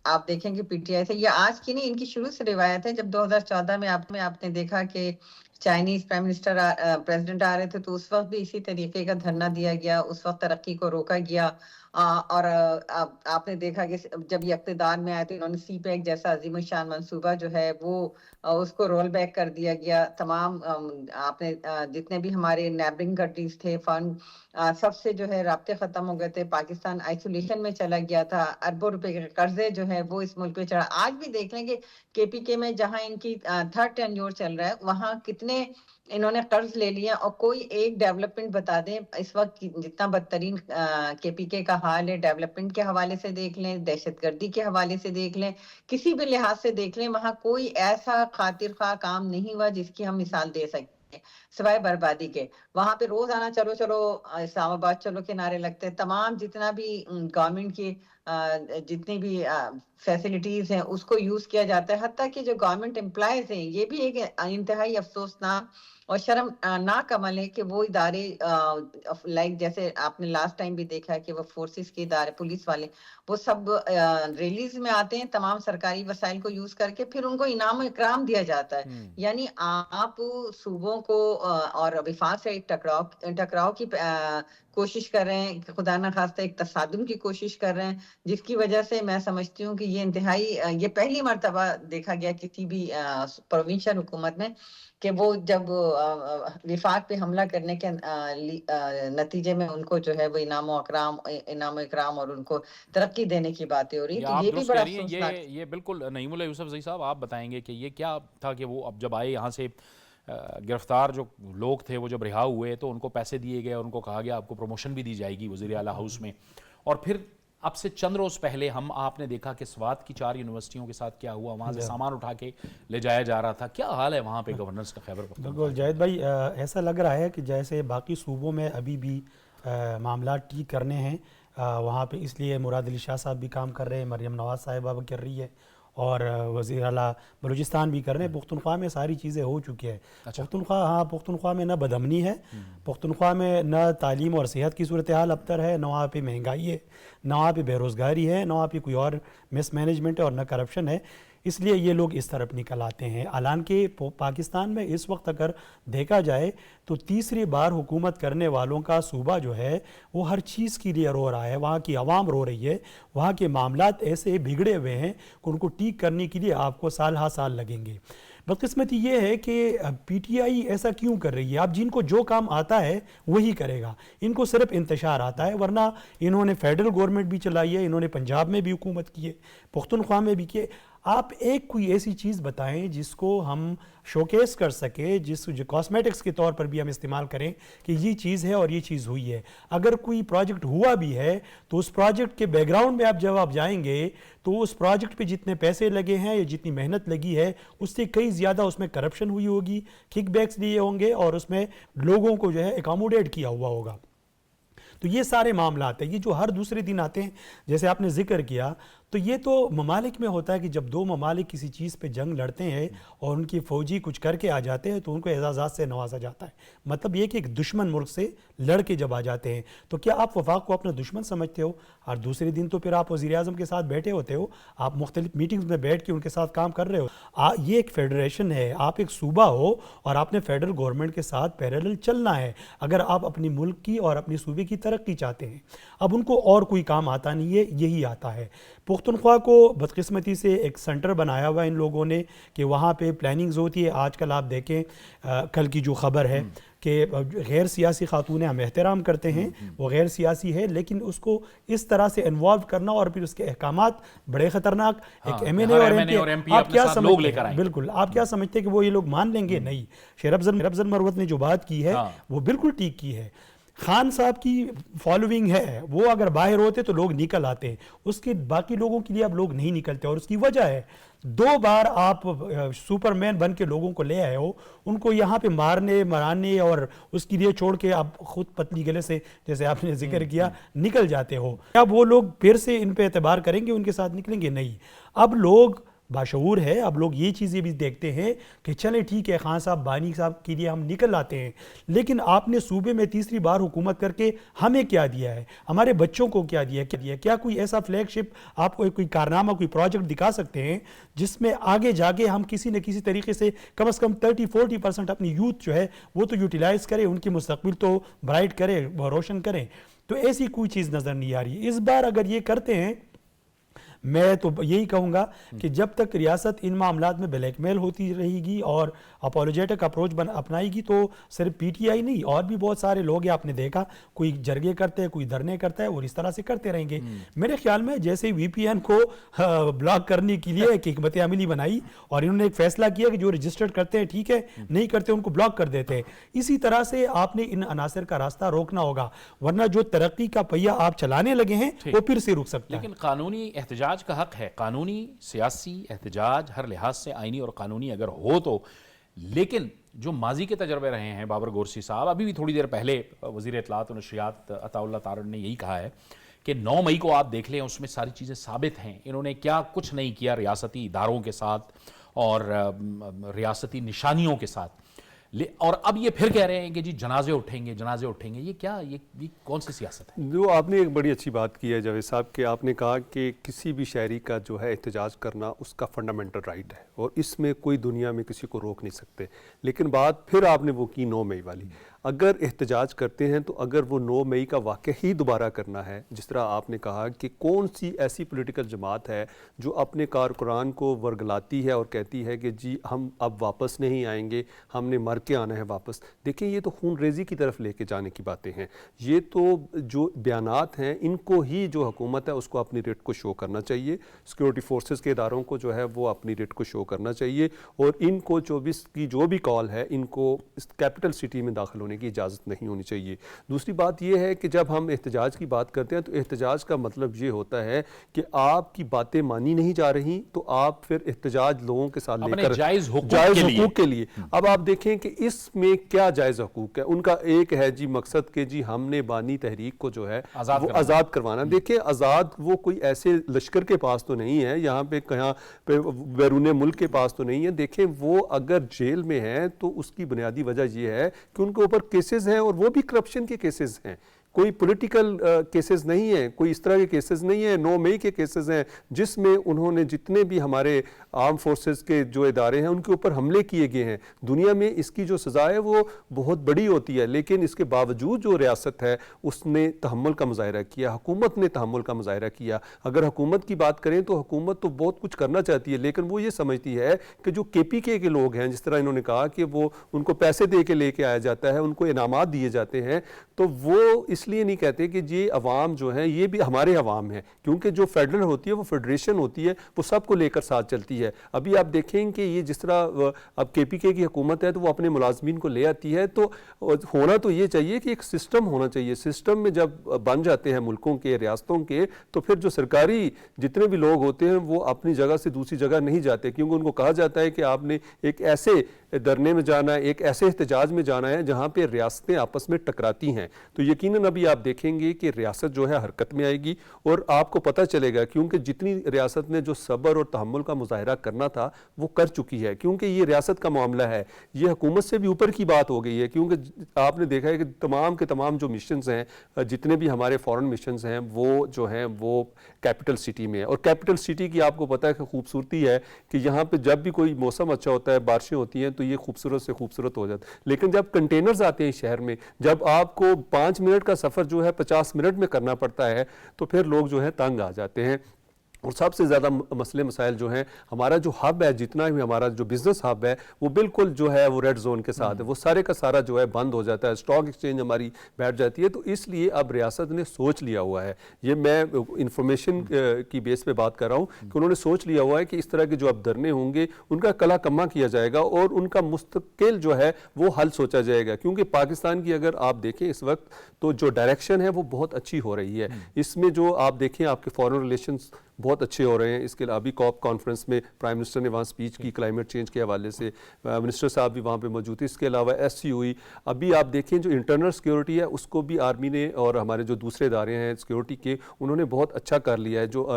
आप देखेंगे पीटीआई से, ये आज की नहीं, इनकी शुरू से रिवायत है। जब 2014 में आपने देखा कि चाइनीज प्राइम मिनिस्टर प्रेसिडेंट आ रहे थे, तो उस वक्त भी इसी तरीके का धरना दिया गया, उस वक्त तरक्की को रोका गया। और आपने देखा कि जब ये इक़्तिदार में आए तो इन्होंने सी पैक जैसा अजीम शान मंसूबा जो है वो उसको रोल बैक कर दिया गया। तमाम आपने जितने भी हमारे नेबरिंग कंट्रीज थे, फंड सबसे जो है राब्ते खत्म हो गए थे, पाकिस्तान आइसोलेशन में चला गया था, अरबों रुपए के कर्जे जो है वो इस मुल्क पे चढ़ा। आज भी देख लेंगे केपीके में जहां इनकी थर्ड टेन्योर चल रहा है, वहां कितने इन्होंने कर्ज ले लिया, और कोई एक डेवलपमेंट बता दें इस वक्त जितना बदतरीन केपीके का हाल है, डेवलपमेंट के हवाले से देख लें, दहशतगर्दी के हवाले से देख लें, किसी भी लिहाज से देख लें, वहां कोई ऐसा खातिर खा काम नहीं हुआ जिसकी हम मिसाल दे सकते हैं, सिवाय बर्बादी के। वहां पे रोजाना चलो चलो इस्लामाबाद चलो के नारे लगते हैं। तमाम जितना भी गवर्नमेंट की जितनी भी फैसिलिटीज हैं उसको यूज किया जाता है, हत्ता कि जो गवर्नमेंट एम्प्लॉयज हैं, ये भी एक इंतहाई अफसोसनाक और शर्मनाक अमल है कि वो इदारे लाइक जैसे आपने लास्ट टाइम भी देखा है कि वो फोर्सेस के इदारे, पुलिस वाले, वो सब रिलीज में आते हैं तमाम सरकारी वसाइल को यूज करके, फिर उनको इनाम इकराम दिया जाता है। यानी आप सूबों को और विफाक से एक टकराव की कोशिश कर रहे हैं, खुदा न खास्ता एक तसादुम की कोशिश कर रहे हैं, जिसकी वजह से मैं समझती हूँ कि ये इंतहाई ये पहली मर्तबा देखा गया किसी भी प्रोविंशियल हुकूमत में कि वो जब विफाक पे हमला करने के नतीजे में उनको जो है वो इनाम इकराम और उनको तरक्की देने की बातें हो रही है। तो ये भी बड़ा अफसोसनाक। ये बिल्कुल नईमुल्लाह यूसुफजई साहब, आप बताएंगे कि ये क्या था कि वो अब जब आए यहाँ से गिरफ्तार जो लोग थे वो जब रिहा हुए तो उनको पैसे दिए गए और उनको कहा गया आपको प्रमोशन भी दी जाएगी वज़ीर आला हाउस में, और फिर अब से चंद रोज़ पहले आपने देखा कि स्वात की 4 यूनिवर्सिटियों के साथ क्या हुआ, वहाँ से सामान उठा के ले जाया जा रहा था। क्या हाल है वहाँ पे गवर्नेंस का खैबर पख्तूनख्वा? बिल्कुल जाहिद भाई, ऐसा लग रहा है कि जैसे बाकी सूबों में अभी भी मामला ठीक करने हैं वहाँ पे, इसलिए मुराद अली शाह साहब भी काम कर रहे हैं, मरियम नवाज साहिबा भी कर रही है, और वज़ीर आला बलूचिस्तान भी कर रहे हैं। पुख्तनख्वा में सारी चीज़ें हो चुकी है। पुख्तनख्वा में न बदअमनी है, पुख्तनख्वा में न तालीम और सेहत की सूरत हाल अबतर है, न वहाँ पे महंगाई है, न वहाँ पे बेरोज़गारी है, न वहाँ पे कोई और मिस मैनेजमेंट है, और न करप्शन है। इसलिए ये लोग इस तरफ निकल आते हैं। हालांकि पाकिस्तान में इस वक्त अगर देखा जाए तो तीसरी बार हुकूमत करने वालों का सूबा जो है वो हर चीज़ के लिए रो रहा है, वहाँ की आवाम रो रही है, वहाँ के मामलात ऐसे बिगड़े हुए हैं कि उनको ठीक करने के लिए आपको साल हा साल लगेंगे। बदकिस्मती ये है कि पीटीआई ऐसा क्यों कर रही है? अब जिनको जो काम आता है वही करेगा, इनको सिर्फ इंतशार आता है, वरना इन्होंने फेडरल गवर्नमेंट भी चलाई है, इन्होंने पंजाब में भी हुकूमत की है, पुख्तनख्वा में भी किए। आप एक कोई ऐसी चीज़ बताएं जिसको हम शोकेस कर सके, जो कॉस्मेटिक्स के तौर पर भी हम इस्तेमाल करें कि ये चीज़ है और ये चीज़ हुई है। अगर कोई प्रोजेक्ट हुआ भी है तो उस प्रोजेक्ट के बैकग्राउंड में जब आप जाएंगे तो उस प्रोजेक्ट पे जितने पैसे लगे हैं या जितनी मेहनत लगी है उससे कई ज़्यादा उसमें करप्शन हुई होगी, किकबैक्स लिए होंगे, और उसमें लोगों को जो है एकोमोडेट किया हुआ होगा। तो ये सारे मामला आते हैं, ये जो हर दूसरे दिन आते हैं, जैसे आपने जिक्र किया, तो ये तो ममालिक में होता है कि जब 2 ममालिक किसी चीज़ पे जंग लड़ते हैं और उनकी फ़ौजी कुछ करके आ जाते हैं तो उनको एजाज़ात से नवाजा जाता है। मतलब ये कि एक दुश्मन मुल्क से लड़ के जब आ जाते हैं तो क्या आप वफाक को अपना दुश्मन समझते हो? और दूसरे दिन तो फिर आप वज़ीर आज़म के साथ बैठे होते हो, आप मुख्तलिफ मीटिंग्स में बैठ के उनके साथ काम कर रहे हो। ये एक फेडरेशन है, आप एक सूबा हो और आपने फेडरल गवर्नमेंट के साथ पैरेलल चलना है अगर आप अपनी मुल्क की और अपनी सूबे की तरक्की चाहते हैं। अब उनको और कोई काम आता नहीं है, यही आता है। पुख्तनख्वा को बदकिस्मती से एक सेंटर बनाया हुआ इन लोगों ने कि वहाँ पे प्लानिंग्स होती है। आजकल आप देखें कल की जो खबर है कि गैर सियासी खातून हम एहतराम करते हैं, वो गैर सियासी है, लेकिन उसको इस तरह से इन्वॉल्व करना और फिर उसके अहकामात बड़े ख़तरनाक। एक एमएनए और एमपी आप क्या समझते हैं? बिल्कुल, आप क्या समझते हैं कि वो ये लोग मान लेंगे? नहीं। शेर अफजल मरवत ने जो बात की है वो बिल्कुल ठीक की है। خان صاحب کی فالوئنگ ہے، وہ اگر باہر ہوتے تو لوگ نکل آتے ہیں، اس کے باقی لوگوں کے لیے اب لوگ نہیں نکلتے، اور اس کی وجہ ہے 2 بار آپ سپر مین بن کے لوگوں کو لے آئے ہو، ان کو یہاں پہ مارنے مرانے اور اس کے لیے چھوڑ کے آپ خود پتلی گلے سے جیسے آپ نے ذکر کیا نکل جاتے ہو. اب وہ لوگ پھر سے ان پہ اعتبار کریں گے، ان کے ساتھ نکلیں گے؟ نہیں. اب لوگ باشعور ہے، اب لوگ یہ چیزیں بھی دیکھتے ہیں کہ چلیں ٹھیک ہے خان صاحب بانی صاحب کے لیے ہم نکل آتے ہیں، لیکن آپ نے صوبے میں تیسری بار حکومت کر کے ہمیں کیا دیا ہے، ہمارے بچوں کو کیا دیا ہے؟ کیا کوئی ایسا فلیگ شپ آپ کو کوئی کارنامہ کوئی پروجیکٹ دکھا سکتے ہیں جس میں آگے جا کے ہم کسی نہ کسی طریقے سے کم از کم 30-40% اپنی یوتھ جو ہے وہ تو یوٹیلائز کرے، ان کی مستقبل تو برائٹ کرے، روشن کریں؟ تو ایسی کوئی چیز نظر نہیں آ رہی. اس بار اگر یہ کرتے ہیں، میں تو یہی کہوں گا کہ جب تک ریاست ان معاملات میں بلیک میل ہوتی رہے گی اور اپولوجیٹک اپروچ اپنائے گی، تو صرف پی ٹی آئی نہیں اور بھی بہت سارے لوگ ہیں، آپ نے دیکھا کوئی جرگے کرتے ہیں، کوئی دھرنے کرتا ہے، اور اس طرح سے کرتے رہیں گے. میرے خیال میں جیسے وی پی این کو بلاک کرنے کے لیے ایک حکمت عملی بنائی اور انہوں نے ایک فیصلہ کیا کہ جو رجسٹرڈ کرتے ہیں ٹھیک ہے، نہیں کرتے ان کو بلاک کر دیتے ہیں، اسی طرح سے آپ نے ان عناصر کا راستہ روکنا ہوگا، ورنہ جو ترقی کا پہیہ آپ چلانے لگے ہیں وہ پھر سے رک سکتا ہے. لیکن قانونی احتجاج کا حق ہے، قانونی سیاسی احتجاج ہر لحاظ سے آئینی اور قانونی اگر ہو تو. لیکن جو ماضی کے تجربے رہے ہیں، بابر گورسی صاحب ابھی بھی تھوڑی دیر پہلے وزیر اطلاعات و نشریات عطا اللہ تارڑ نے یہی کہا ہے کہ 9 مئی کو آپ دیکھ لیں، اس میں ساری چیزیں ثابت ہیں، انہوں نے کیا کچھ نہیں کیا ریاستی اداروں کے ساتھ اور ریاستی نشانیوں کے ساتھ. اور اب یہ پھر کہہ رہے ہیں کہ جی جنازے اٹھیں گے، جنازے اٹھیں گے. یہ کیا، یہ کون سی سیاست ہے؟ جو آپ نے ایک بڑی اچھی بات کی ہے جاوید صاحب، کہ آپ نے کہا کہ کسی بھی شہری کا جو ہے احتجاج کرنا اس کا فنڈامنٹل رائٹ ہے اور اس میں کوئی دنیا میں کسی کو روک نہیں سکتے. لیکن بات پھر آپ نے وہ کی 9 مئی والی. اگر احتجاج کرتے ہیں تو اگر وہ 9 مئی کا واقعہ ہی دوبارہ کرنا ہے، جس طرح آپ نے کہا کہ کون سی ایسی پولیٹیکل جماعت ہے جو اپنے کارکنان کو ورگلاتی ہے اور کہتی ہے کہ جی ہم اب واپس نہیں آئیں گے، ہم نے مر کے آنا ہے واپس. دیکھیں یہ تو خون ریزی کی طرف لے کے جانے کی باتیں ہیں. یہ تو جو بیانات ہیں ان کو ہی جو حکومت ہے اس کو اپنی ریٹ کو شو کرنا چاہیے، سیکورٹی فورسز کے اداروں کو جو ہے وہ اپنی ریٹ کو شو کرنا چاہیے، اور ان کو 24 کی جو بھی کال ہے ان کو اس کیپٹل سٹی میں داخل ہونے کی اجازت نہیں ہونی چاہیے. دوسری بات یہ ہے کہ جب ہم احتجاج کی بات کرتے ہیں تو احتجاج کا مطلب یہ ہوتا ہے کہ آپ کی باتیں مانی نہیں جا رہی تو آپ پھر احتجاج لوگوں کے ساتھ لے کر جائز حقوق کے لیے. اب آپ دیکھیں کہ اس میں کیا جائز حقوق ہے. ان کا ایک ہے جی مقصد کہ جی ہم نے بانی تحریک کو جو ہے وہ آزاد کروانا. دیکھیں آزاد وہ کوئی ایسے لشکر کے پاس تو نہیں ہے، یہاں پہ کہاں پہ بیرون ملک کے پاس تو نہیں ہے. دیکھیں وہ اگر جیل میں ہے تو اس کی بنیادی وجہ یہ ہے کہ ان کے اوپر کیسز ہیں اور وہ بھی کرپشن کے کیسز ہیں، کوئی پولیٹیکل کیسز نہیں ہیں، کوئی اس طرح کے کیسز نہیں ہیں. 9 مئی کے کیسز ہیں جس میں انہوں نے جتنے بھی ہمارے آرم فورسز کے جو ادارے ہیں ان کے اوپر حملے کیے گئے ہیں. دنیا میں اس کی جو سزا ہے وہ بہت بڑی ہوتی ہے، لیکن اس کے باوجود جو ریاست ہے اس نے تحمل کا مظاہرہ کیا، حکومت نے تحمل کا مظاہرہ کیا. اگر حکومت کی بات کریں تو حکومت تو بہت کچھ کرنا چاہتی ہے، لیکن وہ یہ سمجھتی ہے کہ جو KPK کے لوگ ہیں، جس طرح انہوں نے کہا کہ وہ ان کو پیسے دے کے لے کے آیا جاتا ہے، ان کو انعامات دیے جاتے ہیں، تو وہ اس لیے نہیں کہتے کہ یہ عوام جو ہیں یہ بھی ہمارے عوام ہیں، کیونکہ جو فیڈرل ہوتی ہے وہ فیڈریشن ہوتی ہے، وہ سب کو لے کر ساتھ چلتی ہے. ابھی آپ دیکھیں کہ یہ جس طرح اب KPK کی حکومت ہے تو وہ اپنے ملازمین کو لے آتی ہے، تو ہونا تو یہ چاہیے کہ ایک سسٹم ہونا چاہیے. سسٹم میں جب بن جاتے ہیں ملکوں کے، ریاستوں کے، تو پھر جو سرکاری جتنے بھی لوگ ہوتے ہیں وہ اپنی جگہ سے دوسری جگہ نہیں جاتے، کیونکہ ان کو کہا جاتا ہے کہ آپ نے ایک ایسے دھرنے میں جانا ہے، ایک ایسے احتجاج میں جانا ہے جہاں پہ ریاستیں آپس میں ٹکراتی ہیں. تو یقیناً ابھی آپ دیکھیں گے کہ ریاست جو ہے حرکت میں آئے گی اور آپ کو پتہ چلے گا، کیونکہ جتنی ریاست نے جو صبر اور تحمل کا مظاہرہ کرنا تھا وہ کر چکی ہے، کیونکہ یہ ریاست کا معاملہ ہے، یہ حکومت سے بھی اوپر کی بات ہو گئی ہے. کیونکہ آپ نے دیکھا ہے کہ تمام کے تمام جو مشنز ہیں، جتنے بھی ہمارے فورن مشنز ہیں، وہ جو ہیں وہ کیپٹل سٹی میں ہے. اور کیپٹل سٹی کی آپ کو پتہ ہے کہ خوبصورتی ہے کہ یہاں پہ جب بھی کوئی موسم اچھا ہوتا ہے، بارشیں ہوتی ہیں، تو یہ خوبصورت سے خوبصورت ہو جاتا ہے. لیکن جب کنٹینرز آتے ہیں شہر میں، جب آپ کو 5 منٹ کا سفر جو ہے 50 منٹ میں کرنا پڑتا ہے، تو پھر لوگ جو ہے تنگ آ جاتے ہیں. اور سب سے زیادہ مسئلے مسائل جو ہیں، ہمارا جو ہب ہے، جتنا بھی ہمارا جو بزنس ہب ہے وہ بالکل جو ہے وہ ریڈ زون کے ساتھ ہے، وہ سارے کا سارا جو ہے بند ہو جاتا ہے، اسٹاک ایکسچینج ہماری بیٹھ جاتی ہے. تو اس لیے اب ریاست نے سوچ لیا ہوا ہے، یہ میں انفارمیشن کی بیس پہ بات کر رہا ہوں کہ انہوں نے سوچ لیا ہوا ہے کہ اس طرح کے جو اب دھرنے ہوں گے ان کا کلا کما کیا جائے گا اور ان کا مستقل جو ہے وہ حل سوچا جائے گا. کیونکہ پاکستان کی اگر آپ دیکھیں اس وقت تو جو ڈائریکشن ہے وہ بہت اچھی ہو رہی ہے. اس میں جو آپ دیکھیں آپ کے فارن ریلیشنز بہت اچھے ہو رہے ہیں. اس کے علاوہ ابھی کاپ کانفرنس میں پرائم منسٹر نے وہاں سپیچ کی کلائمیٹ چینج کے حوالے سے، منسٹر صاحب بھی وہاں پہ موجود تھے. اس کے علاوہ ایس سی ہوئی. ابھی آپ دیکھیں جو انٹرنل سیکیورٹی ہے اس کو بھی آرمی نے اور ہمارے جو دوسرے ادارے ہیں سیکیورٹی کے انہوں نے بہت اچھا کر لیا ہے. جو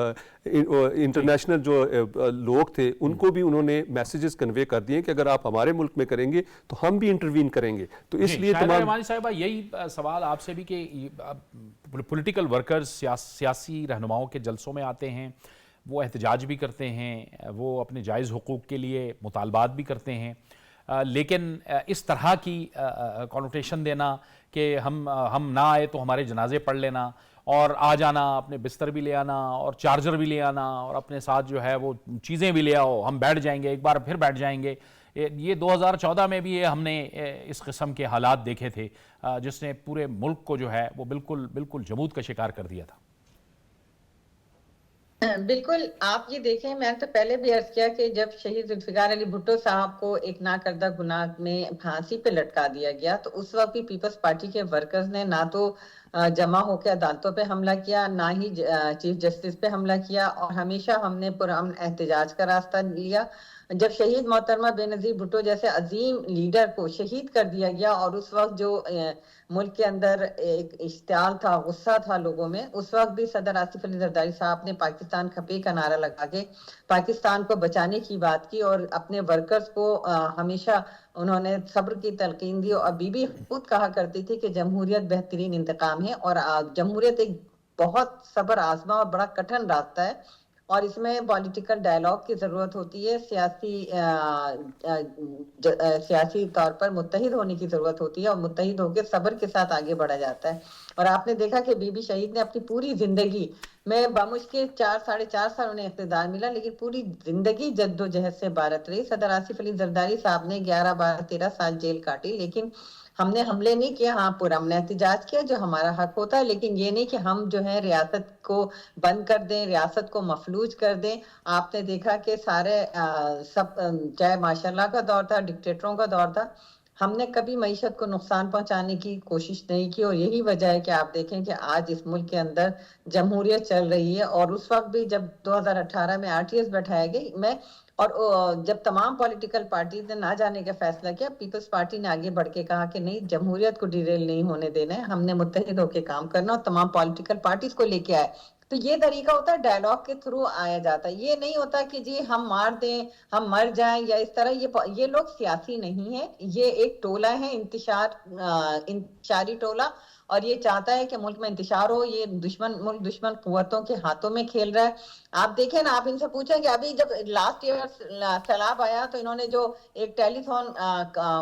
انٹرنیشنل جو لوگ تھے ان کو بھی انہوں نے میسیجز کنوے کر دیے کہ اگر آپ ہمارے ملک میں کریں گے تو ہم بھی انٹروین کریں گے. تو اس لیے شاہدہ تمام رحمانی صاحبہ یہی سوال آپ سے بھی کہ پولیٹیکل ورکرز سیاسی رہنماؤں کے جلسوں میں آتے ہیں، وہ احتجاج بھی کرتے ہیں، وہ اپنے جائز حقوق کے لیے مطالبات بھی کرتے ہیں، لیکن اس طرح کی کانوٹیشن دینا کہ ہم نہ آئے تو ہمارے جنازے پڑھ لینا اور آ جانا، اپنے بستر بھی لے آنا اور چارجر بھی لے آنا اور اپنے ساتھ جو ہے وہ چیزیں بھی لے آؤ، ہم بیٹھ جائیں گے، ایک بار پھر بیٹھ جائیں گے. یہ 2014 میں بھی ہم نے اس قسم کے حالات دیکھے تھے جس نے پورے ملک کو جو ہے وہ بالکل جمود کا شکار کر دیا تھا. بالکل. آپ یہ دیکھیں، میں نے تو پہلے بھی عرض کیا کہ جب شہید ذوالفقار علی بھٹو صاحب کو ایک ناکردہ گناہ میں پھانسی پہ لٹکا دیا گیا تو اس وقت بھی پیپلز پارٹی کے ورکرز نے نہ تو جمع ہو کے عدالتوں پہ حملہ کیا، نہ ہی چیف جسٹس پہ حملہ کیا، اور ہمیشہ ہم نے پرامن احتجاج کا راستہ لیا. جب شہید محترمہ بےنظیر بھٹو جیسے عظیم لیڈر کو شہید کر دیا گیا اور اس وقت جو ملک کے اندر ایک اشتعال تھا، غصہ تھا لوگوں میں، اس وقت بھی صدر آصف علی زرداری صاحب نے پاکستان کھپے کا نعرہ لگا کے پاکستان کو بچانے کی بات کی اور اپنے ورکرز کو ہمیشہ انہوں نے صبر کی تلقین دی. اور بی بی خود کہا کرتی تھی کہ جمہوریت بہترین انتقام ہے، اور جمہوریت ایک بہت صبر آزما اور بڑا کٹھن راستہ ہے اور اس میں پولیٹیکل ڈائلاگ کی ضرورت ہوتی ہے، سیاسی طور پر متحد ہونے کی ضرورت ہوتی ہے اور متحد ہو کے صبر کے ساتھ آگے بڑھا جاتا ہے. اور آپ نے دیکھا کہ بی بی شہید نے اپنی پوری زندگی میں بمشکل 4.5 سال انہیں اقتدار ملا لیکن پوری زندگی جد و جہد سے بھارت رہی. صدر آصف علی زرداری صاحب نے 11, 12, 13 سال جیل کاٹی لیکن ہم نے حملے نہیں کیا. ہاں پرامن احتجاج کیا جو ہمارا حق ہوتا ہے، لیکن یہ نہیں کہ ہم جو ہے ریاست کو بند کر دیں، ریاست کو مفلوج کر دیں. آپ نے دیکھا کہ سارے سب چاہے ماشاء اللہ کا دور تھا، ڈکٹیٹروں کا دور تھا، ہم نے کبھی معیشت کو نقصان پہنچانے کی کوشش نہیں کی. اور یہی وجہ ہے کہ آپ دیکھیں کہ آج اس ملک کے اندر جمہوریت چل رہی ہے. اور اس وقت بھی جب 2018 میں RTS بٹھایا گئی اور جب تمام پولیٹیکل پارٹیز نے نہ جانے کا فیصلہ کیا، پیپلز پارٹی نے آگے بڑھ کے کہا کہ نہیں، جمہوریت کو ڈیریل نہیں ہونے دینا ہے، ہم نے متحد ہو کے کام کرنا اور تمام پولیٹیکل پارٹیز کو لے کے آئے. تو یہ طریقہ ہوتا ہے، ڈائلاگ کے تھرو آیا جاتا ہے. یہ نہیں ہوتا کہ جی ہم مار دیں، ہم مر جائیں یا اس طرح. یہ لوگ سیاسی نہیں ہیں، یہ ایک ٹولہ ہے، انتشاری ٹولہ، اور یہ چاہتا ہے کہ ملک میں انتشار ہو. یہ ملک دشمن قوتوں کے ہاتھوں میں کھیل رہا ہے. آپ دیکھیں نا، آپ ان سے پوچھیں کہ ابھی جب لاسٹ ایئر سیلاب آیا تو انہوں نے جو ایک ٹیلی تھون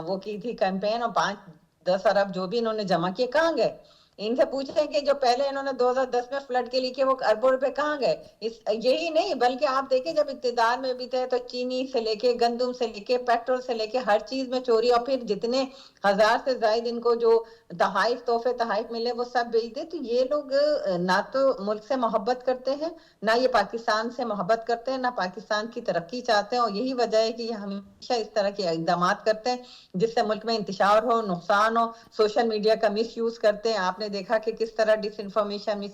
وہ کی تھی کیمپین، اور 5-10 ارب جو بھی انہوں نے جمع کیے کہاں گئے؟ ان سے پوچھیں کہ جو پہلے انہوں نے 2010 میں فلڈ کے لیے وہ اربوں روپے کہاں گئے؟ یہی نہیں بلکہ آپ دیکھیں جب اقتدار میں بھی تھے تو چینی سے لے کے گندم سے لے کے پیٹرول سے لے کے ہر چیز میں چوری، اور پھر جتنے 1000 سے زائد ان کو جو تحائف ملے وہ سب بیچ دے. تو یہ لوگ نہ تو ملک سے محبت کرتے ہیں، نہ یہ پاکستان سے محبت کرتے ہیں، نہ پاکستان کی ترقی چاہتے ہیں. اور یہی وجہ ہے کہ یہ ہمیشہ اس طرح کے اقدامات کرتے ہیں جس سے ملک میں انتشار ہو، نقصان ہو. سوشل میڈیا کا مس یوز کرتے ہیں. آپ نے دیکھا کہ کس طرح مس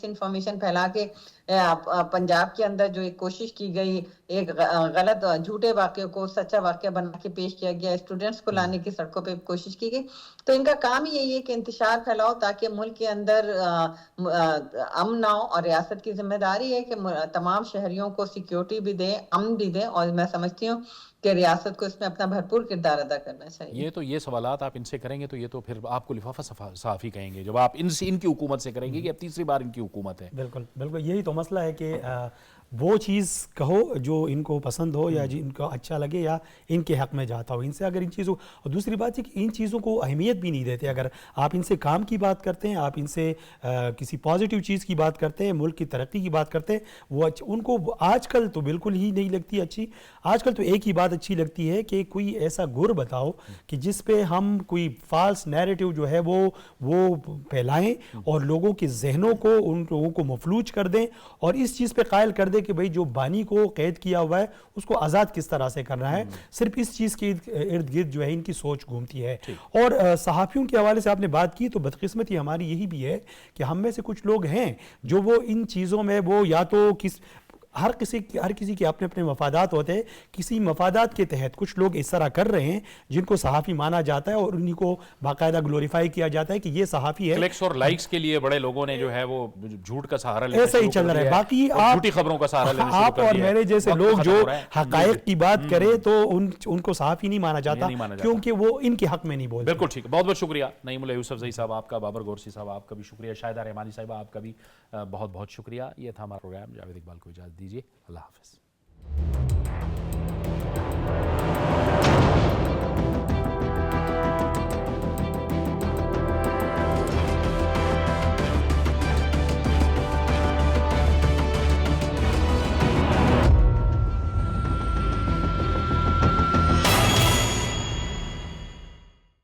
انفارمیشن پھیلا کے پنجاب کے اندر جو ایک کوشش کی گئی، ایک غلط جھوٹے واقعے کو سچا واقعہ بنا کے پیش کیا گیا، اسٹوڈنٹس کو لانے کی سڑکوں پہ کوشش کی گئی. تو ان کا کام ہی یہی ہے کہ انتشار پھیلاؤ تاکہ ملک کے اندر امن نہ ہو. اور ریاست کی ذمہ داری ہے کہ تمام شہریوں کو سیکیورٹی بھی دے، امن بھی دے. اور میں سمجھتی ہوں कि रियासत को इसमें अपना भरपूर किरदार अदा करना चाहिए। ये तो ये सवालात आप इनसे करेंगे तो ये तो फिर आपको लिफाफा सहाफ़ी कहेंगे जब आप इनकी हुकूमत से करेंगे कि अब तीसरी बार इनकी हुकूमत है। बिल्कुल बिल्कुल, यही तो मसला है कि वो चीज़ कहो जो इनको पसंद हो या जिनको अच्छा लगे या इनके हक़ में जाता हो। इनसे अगर इन चीज़ों, और दूसरी बात है कि इन चीज़ों को अहमियत भी नहीं देते। अगर आप इनसे काम की बात करते हैं, आप इनसे किसी पॉजिटिव चीज़ की बात करते हैं, मुल्क की तरक्की की बात करते हैं, वो उनको आजकल तो बिल्कुल ही नहीं लगती अच्छी। आजकल तो एक ही बात अच्छी लगती है कि कोई ऐसा गुर बताओ कि जिस पे हम कोई फाल्स नैरेटिव जो है वो फैलाएं और लोगों के जहनों को, उन लोगों को मफलूज कर दें और इस चीज़ पे कायल कर दें कि भाई जो बानी को कैद किया हुआ है उसको आज़ाद किस तरह से करना है। सिर्फ इस चीज़ के इर्द गिर्द जो है इनकी सोच घूमती है। और सहाफ़ियों के हवाले से आपने बात की तो बदकिस्मती हमारी यही भी है कि हम में से कुछ लोग हैं जो वो इन चीज़ों में वो या तो हर किसी के अपने अपने मफादात होते हैं। किसी मफादात के तहत कुछ लोग इस तरह कर रहे हैं जिनको सहाफ़ी माना जाता है और उन्हीं को बाकायदा ग्लोरीफाई किया जाता है कि ये सहाफ़ी है। क्लिक्स और लाइक्स के लिए बड़े लोगों ने जो है वो झूठ का सहारा लेना ऐसा ही शुरू चल कर रहा है। दिया बाकी और आप झूठी खबरों का सहारा लेना शुरू आप कर और दिया है। मेरे जैसे वक्त लोग खत्म जो हो रहा है। हकायक की बात करें तो उनको सहाफ़ी नहीं माना जाता नहीं माना जाता। क्योंकि वो इनके हक में नहीं बोलते। बिल्कुल ठीक है, बहुत बहुत शुक्रिया नईमुल्लाह यूसुफजई साहब आपका, बाबर गोरसी साहब आपका भी शुक्रिया, शाहिदा रहमानी साहिबा आपका भी बहुत बहुत शुक्रिया। ये था हमारा प्रोग्राम। जावेद इकबाल को इजाज़त दीजिए, अल्लाह हाफ़िज़।